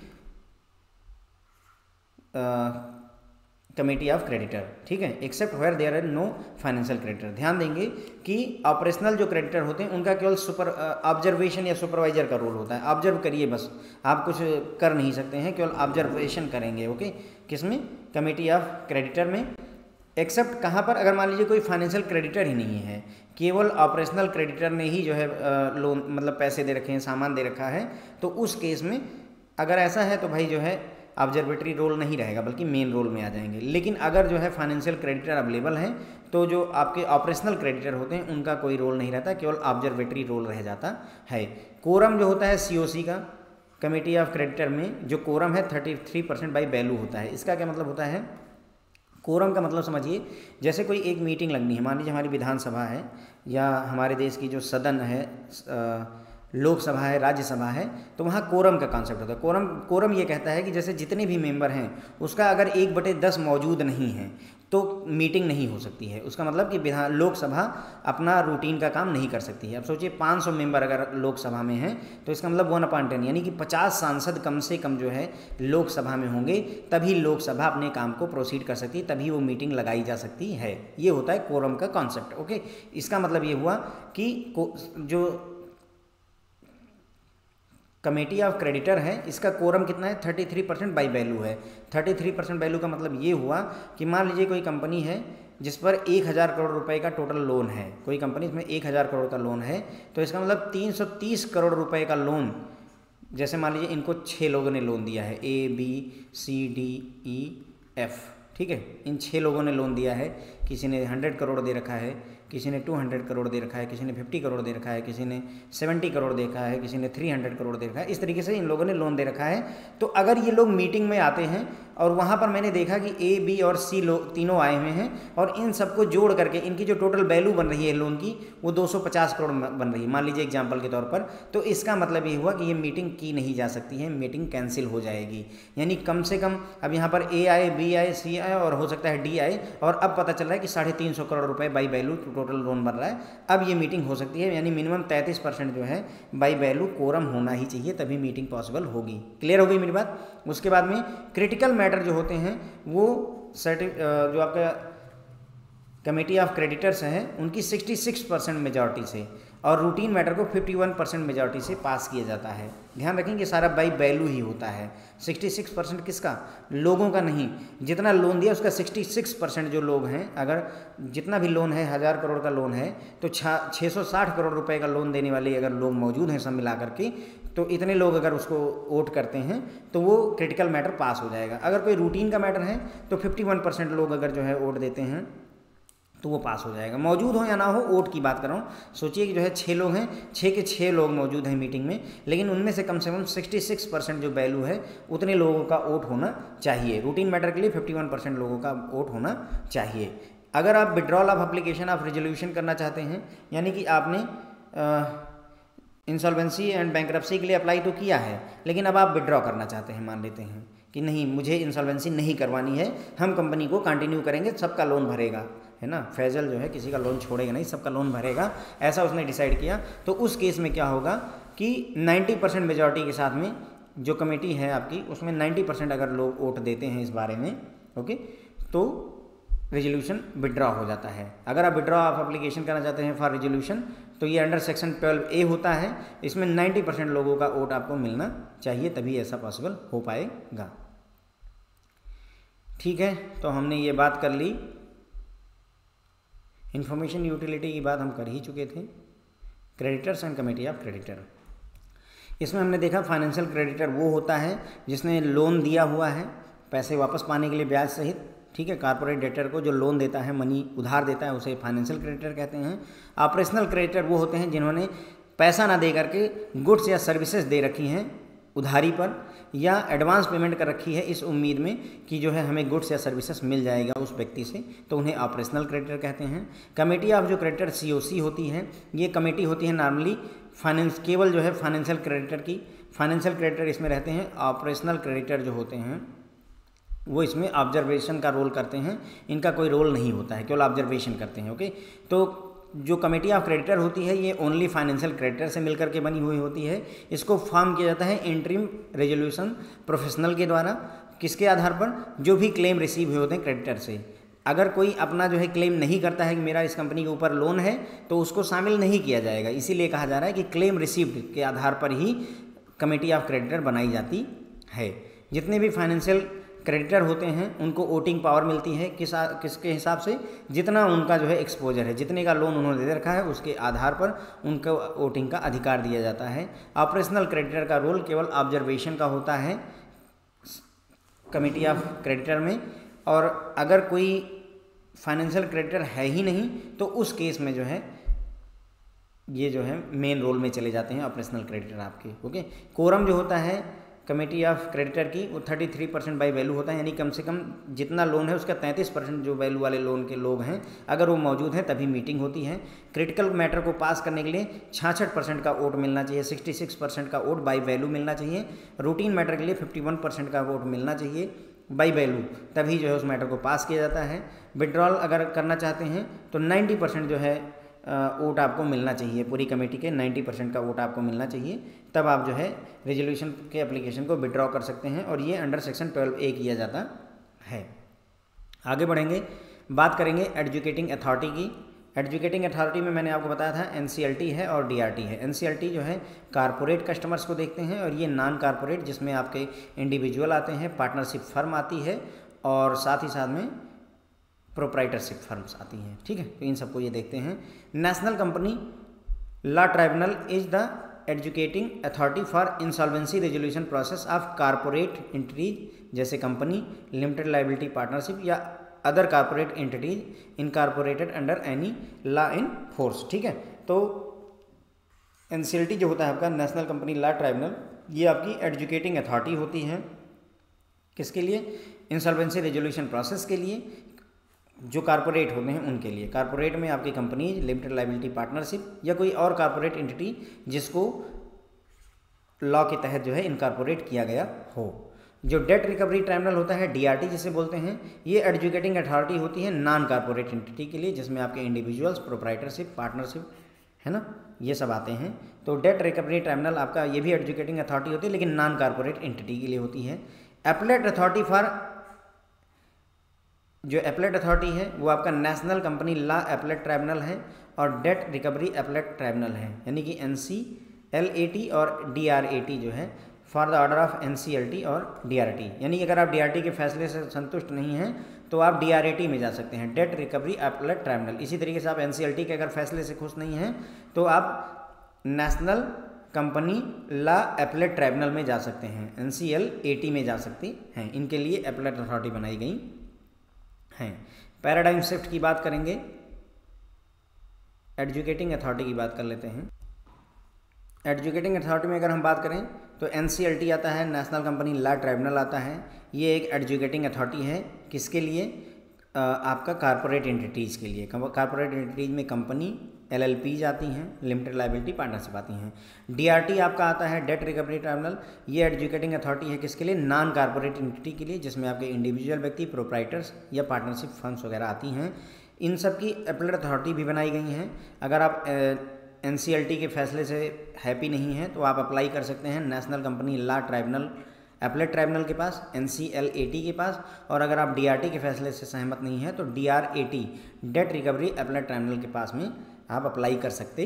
Speaker 1: committee of creditor, ठीक है, except where there are no financial creditor. ध्यान देंगे कि ऑपरेशनल जो क्रेडिटर होते हैं उनका केवल ऑब्जर्वेशन या सुपरवाइजर का रोल होता है। ऑब्जर्व करिए, बस आप कुछ कर नहीं सकते हैं, केवल ऑब्जर्वेशन करेंगे। ओके। किसमें? कमेटी ऑफ क्रेडिटर में। एक्सेप्ट कहाँ पर? अगर मान लीजिए कोई फाइनेंशियल क्रेडिटर ही नहीं है, केवल ऑपरेशनल क्रेडिटर ने ही जो है लोन मतलब पैसे दे रखे हैं, सामान दे रखा है, तो उस केस में अगर ऐसा है तो भाई जो है ऑब्जर्वेटरी रोल नहीं रहेगा बल्कि मेन रोल में आ जाएंगे। लेकिन अगर जो है फाइनेंशियल क्रेडिटर अवेलेबल हैं तो जो आपके ऑपरेशनल क्रेडिटर होते हैं उनका कोई रोल नहीं रहता, केवल ऑब्जर्वेटरी रोल रह जाता है। कोरम जो होता है COC का, कमेटी ऑफ क्रेडिटर में जो कोरम है 33% बाई वैल्यू होता है। इसका क्या मतलब होता है? कोरम का मतलब समझिए, जैसे कोई एक मीटिंग लगनी है, मान लीजिए हमारी विधानसभा है या हमारे देश की जो सदन है, लोकसभा है, राज्यसभा है, तो वहाँ कोरम का कॉन्सेप्ट होता है। कोरम ये कहता है कि जैसे जितने भी मेंबर हैं उसका अगर 1/10 मौजूद नहीं है तो मीटिंग नहीं हो सकती है। उसका मतलब कि लोकसभा अपना रूटीन का काम नहीं कर सकती है। अब सोचिए 500 मेंबर अगर लोकसभा में हैं तो इसका मतलब 1/10 यानी कि 50 सांसद कम से कम जो है लोकसभा में होंगे, तभी लोकसभा अपने काम को प्रोसीड कर सकती है, तभी वो मीटिंग लगाई जा सकती है। ये होता है कोरम का कॉन्सेप्ट। ओके। इसका मतलब ये हुआ कि जो कमेटी ऑफ क्रेडिटर है इसका कोरम कितना है? 33% बाई वैल्यू है। 33% वैल्यू का मतलब ये हुआ कि मान लीजिए कोई कंपनी है जिस पर 1000 करोड़ रुपए का टोटल लोन है, कोई कंपनी इसमें 1000 करोड़ का लोन है, तो इसका मतलब 330 करोड़ रुपए का लोन, जैसे मान लीजिए इनको 6 लोगों ने लोन दिया है, ABCDEF, ठीक है, इन 6 लोगों ने लोन दिया है। किसी ने 100 करोड़ दे रखा है, किसी ने 200 करोड़ दे रखा है, किसी ने 50 करोड़ दे रखा है, किसी ने 70 करोड़ दे रखा है, किसी ने 300 करोड़ दे रखा है। इस तरीके से इन लोगों ने लोन दे रखा है। तो अगर ये लोग मीटिंग में आते हैं और वहाँ पर मैंने देखा कि ए, बी और सी लोग तीनों आए हुए हैं और इन सबको जोड़ करके इनकी जो टोटल वैल्यू बन रही है लोन की वो 250 करोड़ बन रही है, मान लीजिए एग्जाम्पल के तौर पर। तो इसका मतलब ये हुआ कि ये मीटिंग की नहीं जा सकती है, मीटिंग कैंसिल हो जाएगी। यानी कम से कम अब यहाँ पर ए आए, बी आए, सी आए और हो सकता है डी आए, और अब पता चल रहा है कि 350 करोड़ रुपए बाई वैल्यू टोटल लोन बन रहा है। अब ये मीटिंग हो सकती है, यानी मिनिमम 33% जो है बाई वैल्यू कोरम होना ही चाहिए, तभी मीटिंग पॉसिबल होगी। क्लियर हो गई मेरी बात। उसके बाद में क्रिटिकल मैटर जो होते हैं वो जो आपका कमेटी ऑफ क्रेडिटर्स हैं उनकी 66% मेजॉरिटी से और रूटीन मैटर को 51% मेजॉरिटी से पास किया जाता है। ध्यान रखेंगे सारा बाई वैल्यू ही होता है। 66% किसका? लोगों का नहीं। जितना लोन दिया उसका 66% जो लोग हैं, अगर जितना भी लोन है 1000 करोड़ का लोन है तो 660 करोड़ रुपए का लोन देने वाले अगर लोग मौजूद हैं सब मिला करके, तो इतने लोग अगर उसको वोट करते हैं तो वो क्रिटिकल मैटर पास हो जाएगा। अगर कोई रूटीन का मैटर है तो 51% लोग अगर जो है वोट देते हैं तो वो पास हो जाएगा। मौजूद हो या ना हो, वोट की बात कर रहा हूँ। सोचिए कि जो है 6 लोग हैं, 6 के 6 लोग मौजूद हैं मीटिंग में, लेकिन उनमें से कम 66% जो वैल्यू है उतने लोगों का वोट होना चाहिए। रूटीन मैटर के लिए 51% लोगों का वोट होना चाहिए। अगर आप withdrawal of application of resolution करना चाहते हैं, यानी कि आपने इंसॉल्वेंसी एंड बैंक्रप्सी के लिए अप्लाई तो किया है, लेकिन अब आप विड्रॉ करना चाहते हैं, मान लेते हैं कि नहीं मुझे इंसॉल्वेंसी नहीं करवानी है, हम कंपनी को कंटिन्यू करेंगे, सबका लोन भरेगा, है ना, फैजल जो है किसी का लोन छोड़ेगा नहीं, सबका लोन भरेगा, ऐसा उसने डिसाइड किया। तो उस केस में क्या होगा कि 90% मेजॉरिटी के साथ में जो कमेटी है आपकी उसमें 90% अगर लोग वोट देते हैं इस बारे में, ओके, तो रेजोल्यूशन विड्रॉ हो जाता है। अगर आप विड्रॉ ऑफ एप्लीकेशन करना चाहते हैं फॉर रेजोल्यूशन तो ये अंडर सेक्शन 12A होता है, इसमें 90% लोगों का वोट आपको मिलना चाहिए, तभी ऐसा पॉसिबल हो पाएगा। ठीक है, तो हमने ये बात कर ली, इंफॉर्मेशन यूटिलिटी की बात हम कर ही चुके थे। Creditors and committee of creditor, इसमें हमने देखा फाइनेंशियल क्रेडिटर वो होता है जिसने लोन दिया हुआ है पैसे वापस पाने के लिए ब्याज सहित, ठीक है। कॉर्पोरेट डेटर को जो लोन देता है, मनी उधार देता है, उसे फाइनेंशियल क्रेडिटर कहते हैं। ऑपरेशनल क्रेडिटर वो होते हैं जिन्होंने पैसा ना दे करके गुड्स या सर्विसेज दे रखी हैं उधारी पर या एडवांस पेमेंट कर रखी है इस उम्मीद में कि जो है हमें गुड्स या सर्विसेज मिल जाएगा उस व्यक्ति से, तो उन्हें ऑपरेशनल क्रेडिटर कहते हैं। कमेटी ऑफ जो क्रेडिटर COC होती है, ये कमेटी होती है नॉर्मली केवल जो है फाइनेंशियल क्रेडिटर की। फाइनेंशियल क्रेडिटर इसमें रहते हैं, ऑपरेशनल क्रेडिटर जो होते हैं वो इसमें ऑब्जर्वेशन का रोल करते हैं, इनका कोई रोल नहीं होता है, केवल ऑब्जर्वेशन करते हैं, ओके। तो जो कमेटी ऑफ क्रेडिटर होती है ये ओनली फाइनेंशियल क्रेडिटर से मिलकर के बनी हुई होती है। इसको फॉर्म किया जाता है इंटरिम रेजोल्यूशन प्रोफेशनल के द्वारा। किसके आधार पर? जो भी क्लेम रिसीव हुए होते हैं क्रेडिटर से। अगर कोई अपना जो है क्लेम नहीं करता है कि मेरा इस कंपनी के ऊपर लोन है तो उसको शामिल नहीं किया जाएगा, इसीलिए कहा जा रहा है कि क्लेम रिसीव्ड के आधार पर ही कमेटी ऑफ क्रेडिटर बनाई जाती है। जितने भी फाइनेंशियल क्रेडिटर होते हैं उनको वोटिंग पावर मिलती है किसके हिसाब से? जितना उनका जो है एक्सपोजर है, जितने का लोन उन्होंने दे रखा है उसके आधार पर उनको वोटिंग का अधिकार दिया जाता है। ऑपरेशनल क्रेडिटर का रोल केवल ऑब्जर्वेशन का होता है कमेटी ऑफ क्रेडिटर में, और अगर कोई फाइनेंशियल क्रेडिटर है ही नहीं तो उस केस में जो है ये जो है मेन रोल में चले जाते हैं ऑपरेशनल क्रेडिटर आपके, ओके। कोरम जो होता है कमेटी ऑफ क्रेडिटर की वो 33% बाई वैल्यू होता है, यानी कम से कम जितना लोन है उसका 33% जो वैल्यू वाले लोन के लोग हैं अगर वो मौजूद हैं तभी मीटिंग होती है। क्रिटिकल मैटर को पास करने के लिए 66% का वोट मिलना चाहिए, 66% का वोट बाई वैल्यू मिलना चाहिए। रूटीन मैटर के लिए 51% का वोट मिलना चाहिए बाई वैल्यू, तभी जो है उस मैटर को पास किया जाता है। विड्रॉल अगर करना चाहते हैं तो 90% जो है वोट आपको मिलना चाहिए, पूरी कमेटी के 90% का वोट आपको मिलना चाहिए, तब आप जो है रेजोल्यूशन के एप्लीकेशन को विड्रॉ कर सकते हैं, और ये अंडर सेक्शन 12A किया जाता है। आगे बढ़ेंगे, बात करेंगे एजुकेटिंग अथॉरिटी की। एजुकेटिंग अथॉरिटी में मैंने आपको बताया था NCLT है और DRT है। NCLT जो है कारपोरेट कस्टमर्स को देखते हैं, और ये नॉन कारपोरेट जिसमें आपके इंडिविजुअल आते हैं, पार्टनरशिप फर्म आती है और साथ ही साथ में प्रोप्राइटरशिप फर्म्स आती हैं, ठीक है। तो इन सबको ये देखते हैं। National company law tribunal is the educating authority for insolvency resolution process of corporate entities जैसे कंपनी, लिमिटेड लाइबिलिटी पार्टनरशिप या other corporate entities incorporated under any law in force. ठीक है, तो NCLT जो होता है आपका नेशनल कंपनी लॉ ट्राइब्यूनल, ये आपकी एडजुकेटिंग अथॉरिटी होती है किसके लिए? इंसॉल्वेंसी रेजोल्यूशन प्रोसेस के लिए, जो कारपोरेट होते हैं उनके लिए। कारपोरेट में आपकी कंपनी, लिमिटेड लाइबिलिटी पार्टनरशिप या कोई और कारपोरेट एंटिटी जिसको लॉ के तहत जो है इनकॉर्पोरेट किया गया हो। जो डेट रिकवरी ट्राइब्यूनल होता है DRT जिसे बोलते हैं, ये एडजुकेटिंग अथॉरिटी होती है नॉन कारपोरेट एंटिटी के लिए, जिसमें आपके इंडिविजुअल्स, प्रोप्राइटरशिप, पार्टनरशिप है ना, ये सब आते हैं। तो डेट रिकवरी ट्राइब्यूनल आपका ये भी एडजुकेटिंग अथॉरिटी होती है लेकिन नॉन कारपोरेट एंटिटी के लिए होती है। एपलेट अथॉरिटी फॉर, जो एपलेट अथॉरिटी है वो आपका national company law appellate tribunal है और डेट रिकवरी एपलेट ट्राइब्यूनल है, यानी कि NCLAT और DRAT जो है for the order of NCLT और DRT। यानी कि अगर आप DRT के फैसले से संतुष्ट नहीं हैं तो आप DRAT में जा सकते हैं, डेट रिकवरी एपलेट ट्राइब्यूनल। इसी तरीके से आप NCLT के अगर फैसले से खुश नहीं हैं तो आप national company law appellate tribunal में जा सकते हैं, NCLAT में जा सकते हैं। इनके लिए एपलेट अथॉरिटी बनाई गई हैं। पैराडाइम शिफ्ट की बात करेंगे, एडजुकेटिंग अथॉरिटी की बात कर लेते हैं। एडजुकेटिंग अथॉरिटी में अगर हम बात करें तो NCLT आता है, नेशनल कंपनी लॉ ट्राइब्यूनल आता है। ये एक एडजुकेटिंग अथॉरिटी है किसके लिए? आपका कारपोरेट एंटिटीज़ के लिए। कारपोरेट एंटिटीज़ में कंपनी, LLPs आती हैं, लिमिटेड लाइबिलिटी पार्टनरशिप आती हैं। DRT आपका आता है, डेट रिकवरी ट्राइब्यूनल। ये एडजुकेटिंग अथॉरिटी है किसके लिए? नॉन कारपोरेट एंटिटी के लिए, जिसमें आपके इंडिविजुअल व्यक्ति, प्रोप्राइटर्स या पार्टनरशिप फर्म्स वगैरह आती हैं। इन सब की एपलेट अथॉरिटी भी बनाई गई हैं। अगर आप NCLT के फैसले से हैप्पी नहीं हैं तो आप अप्लाई कर सकते हैं national company law tribunal appellate tribunal के पास, NCLAT के पास। और अगर आप DRT के फैसले से सहमत नहीं हैं तो DRAT debt recovery appellate tribunal के पास में आप अप्लाई कर सकते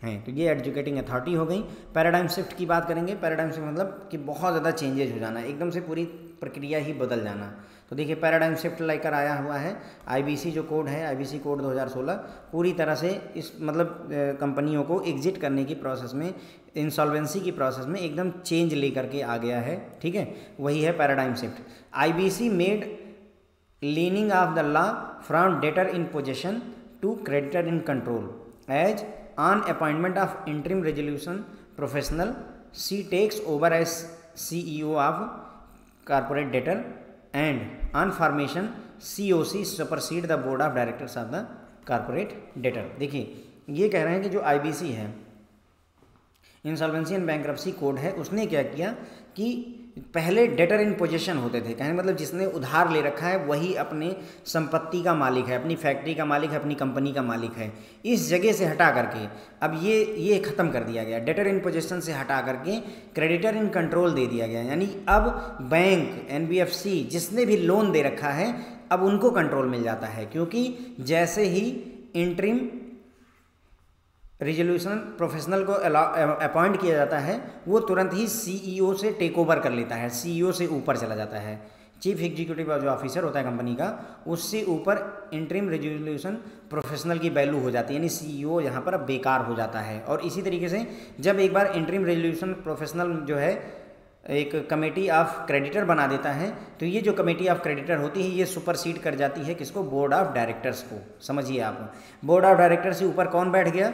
Speaker 1: हैं। तो ये एडजुकेटिंग अथॉरिटी हो गई। पैराडाइम शिफ्ट की बात करेंगे। पैराडाइम शिफ्ट मतलब कि बहुत ज़्यादा चेंजेज हो जाना, एकदम से पूरी प्रक्रिया ही बदल जाना। तो देखिए पैराडाइम शिफ्ट लेकर आया हुआ है IBC जो कोड है, IBC कोड 2016, पूरी तरह से इस मतलब कंपनियों को एग्जिट करने की प्रोसेस में, इंसॉल्वेंसी की प्रोसेस में एकदम चेंज लेकर के आ गया है। ठीक है, वही है paradigm shift. IBC made leaning of the law from debtor in possession to creditor in control as on appointment of interim resolution professional she takes over as CEO of corporate debtor and on formation COC supersede the board of directors of the corporate debtor. देखिए ये कह रहे हैं कि जो IBC है, इंसॉल्वेंसी एंड बैंक्रप्सी कोड है, उसने क्या किया कि पहले डेटर इन पोजीशन होते थे, कहने मतलब जिसने उधार ले रखा है वही अपने संपत्ति का मालिक है, अपनी फैक्ट्री का मालिक है, अपनी कंपनी का मालिक है। इस जगह से हटा करके अब ये ख़त्म कर दिया गया, डेटर इन पोजीशन से हटा करके क्रेडिटर इन कंट्रोल दे दिया गया। यानी अब बैंक, NBFC जिसने भी लोन दे रखा है अब उनको कंट्रोल मिल जाता है, क्योंकि जैसे ही इंटरिम रिजोल्यूशन प्रोफेशनल को अपॉइंट किया जाता है वो तुरंत ही CEO से टेक ओवर कर लेता है, CEO से ऊपर चला जाता है। चीफ एग्जीक्यूटिव जो ऑफिसर होता है कंपनी का, उससे ऊपर इंटरिम रिजोल्यूशन प्रोफेशनल की वैल्यू हो जाती है, यानी CEO यहाँ पर अब बेकार हो जाता है। और इसी तरीके से जब एक बार इंटरिम रिजोल्यूशन प्रोफेशनल जो है एक कमेटी ऑफ क्रेडिटर बना देता है तो ये जो कमेटी ऑफ क्रेडिटर होती है ये सुपरसीड कर जाती है किसको? बोर्ड ऑफ डायरेक्टर्स को। समझिए आप, बोर्ड ऑफ डायरेक्टर से ऊपर कौन बैठ गया?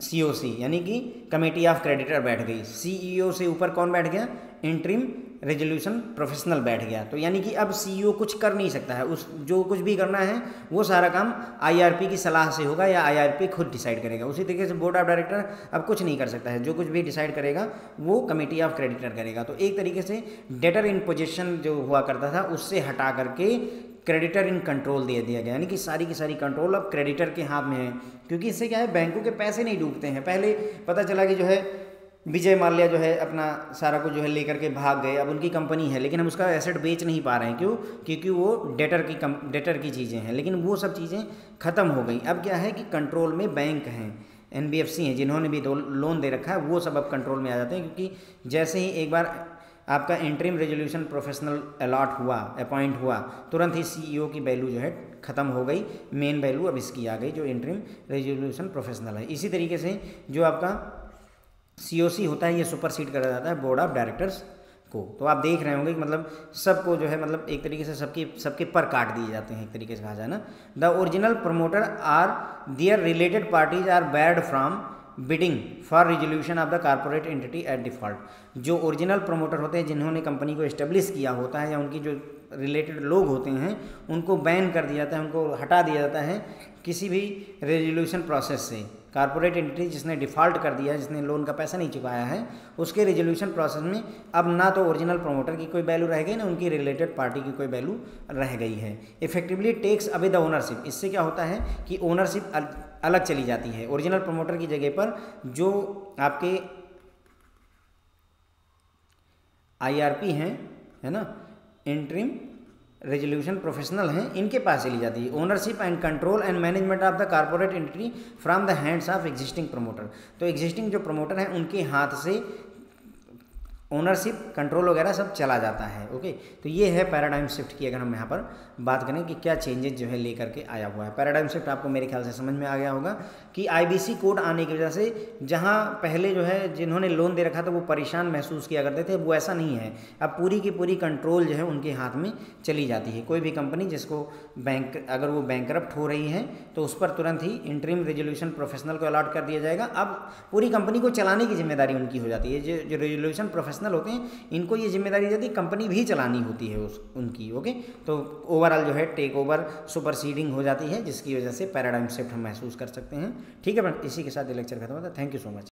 Speaker 1: COC, यानी कि कमेटी ऑफ क्रेडिटर बैठ गई। CEO से ऊपर कौन बैठ गया? इंटरिम रेजोल्यूशन प्रोफेशनल बैठ गया। तो यानी कि अब CEO कुछ कर नहीं सकता है, उस जो कुछ भी करना है वो सारा काम IRP की सलाह से होगा या IRP खुद डिसाइड करेगा। उसी तरीके से बोर्ड ऑफ डायरेक्टर अब कुछ नहीं कर सकता है, जो कुछ भी डिसाइड करेगा वो कमेटी ऑफ क्रेडिटर करेगा। तो एक तरीके से डेटर इन पोजीशन जो हुआ करता था उससे हटा करके क्रेडिटर इन कंट्रोल दे दिया गया, यानी कि सारी की सारी कंट्रोल अब क्रेडिटर के हाथ में है। क्योंकि इससे क्या है, बैंकों के पैसे नहीं डूबते हैं। पहले पता चला कि जो है विजय माल्या जो है अपना सारा कुछ जो है लेकर के भाग गए, अब उनकी कंपनी है लेकिन हम उसका एसेट बेच नहीं पा रहे हैं। क्यों? क्योंकि वो डेटर की चीज़ें हैं, लेकिन वो सब चीज़ें ख़त्म हो गई। अब क्या है कि कंट्रोल में बैंक हैं, NBFC हैं, जिन्होंने भी लोन दे रखा है वो सब अब कंट्रोल में आ जाते हैं। क्योंकि जैसे ही एक बार आपका इंटरिम रेजोल्यूशन प्रोफेशनल अलॉट हुआ, अपॉइंट हुआ, तुरंत ही CEO की वैल्यू जो है ख़त्म हो गई, मेन वैल्यू अब इसकी आ गई जो इंटरिम रेजोल्यूशन प्रोफेशनल है। इसी तरीके से जो आपका COC होता है ये सुपरसीड कर जाता है बोर्ड ऑफ डायरेक्टर्स को। तो आप देख रहे होंगे कि मतलब सबको जो है मतलब एक तरीके से सबके पर काट दिए जाते हैं, एक तरीके से कहा जाए ना। The original promoter or their related parties are barred from bidding for resolution of the corporate entity at default. जो ओरिजिनल प्रमोटर होते हैं, जिन्होंने कंपनी को एस्टेब्लिश किया होता है, या उनकी जो रिलेटेड लोग होते हैं, उनको बैन कर दिया जाता है, उनको हटा दिया जाता है किसी भी रेजोल्यूशन प्रोसेस से। कॉर्पोरेट एंटिटी जिसने डिफ़ॉल्ट कर दिया है, जिसने लोन का पैसा नहीं चुकाया है, उसके रेजोल्यूशन प्रोसेस में अब ना तो ओरिजिनल प्रमोटर की कोई वैल्यू रह गई, ना उनकी रिलेटेड पार्टी की कोई वैल्यू रह गई है। Effectively takes away the ownership. इससे क्या होता है कि ओनरशिप अलग चली जाती है। ओरिजिनल प्रमोटर की जगह पर जो आपके IRP हैं, है ना, इंटरिम रेजोल्यूशन प्रोफेशनल हैं, इनके पास चली जाती है। Ownership and control and management of the corporate entity from the hands of existing promoter. तो एग्जिस्टिंग जो प्रमोटर हैं उनके हाथ से ओनरशिप कंट्रोल वगैरह सब चला जाता है। ओके, तो ये है पैराडाइम शिफ्ट की अगर हम यहाँ पर बात करें कि क्या चेंजेस जो है लेकर के आया हुआ है। पैराडाइम शिफ्ट आपको मेरे ख्याल से समझ में आ गया होगा कि IBC कोड आने की वजह से जहाँ पहले जो है जिन्होंने लोन दे रखा था वो परेशान महसूस किया करते थे, वो ऐसा नहीं है। अब पूरी की पूरी कंट्रोल जो है उनके हाथ में चली जाती है। कोई भी कंपनी जिसको बैंक अगर वो बैंकरप्ट हो रही है तो उस पर तुरंत ही इंटरिम रेजोल्यूशन प्रोफेशनल को अलॉट कर दिया जाएगा। अब पूरी कंपनी को चलाने की जिम्मेदारी उनकी हो जाती है। जो रेजोल्यूशन प्रोफेशनल होते हैं, इनको ये जिम्मेदारी जाती है, कंपनी भी चलानी होती है उनकी। ओके, तो ओवरऑल जो है टेक ओवर सुपरसीडिंग हो जाती है, जिसकी वजह से पैराडाइम शिफ्ट हम महसूस कर सकते हैं। ठीक है फ्रेंड, इसी के साथ ये लेक्चर खत्म होता है। Thank you so much.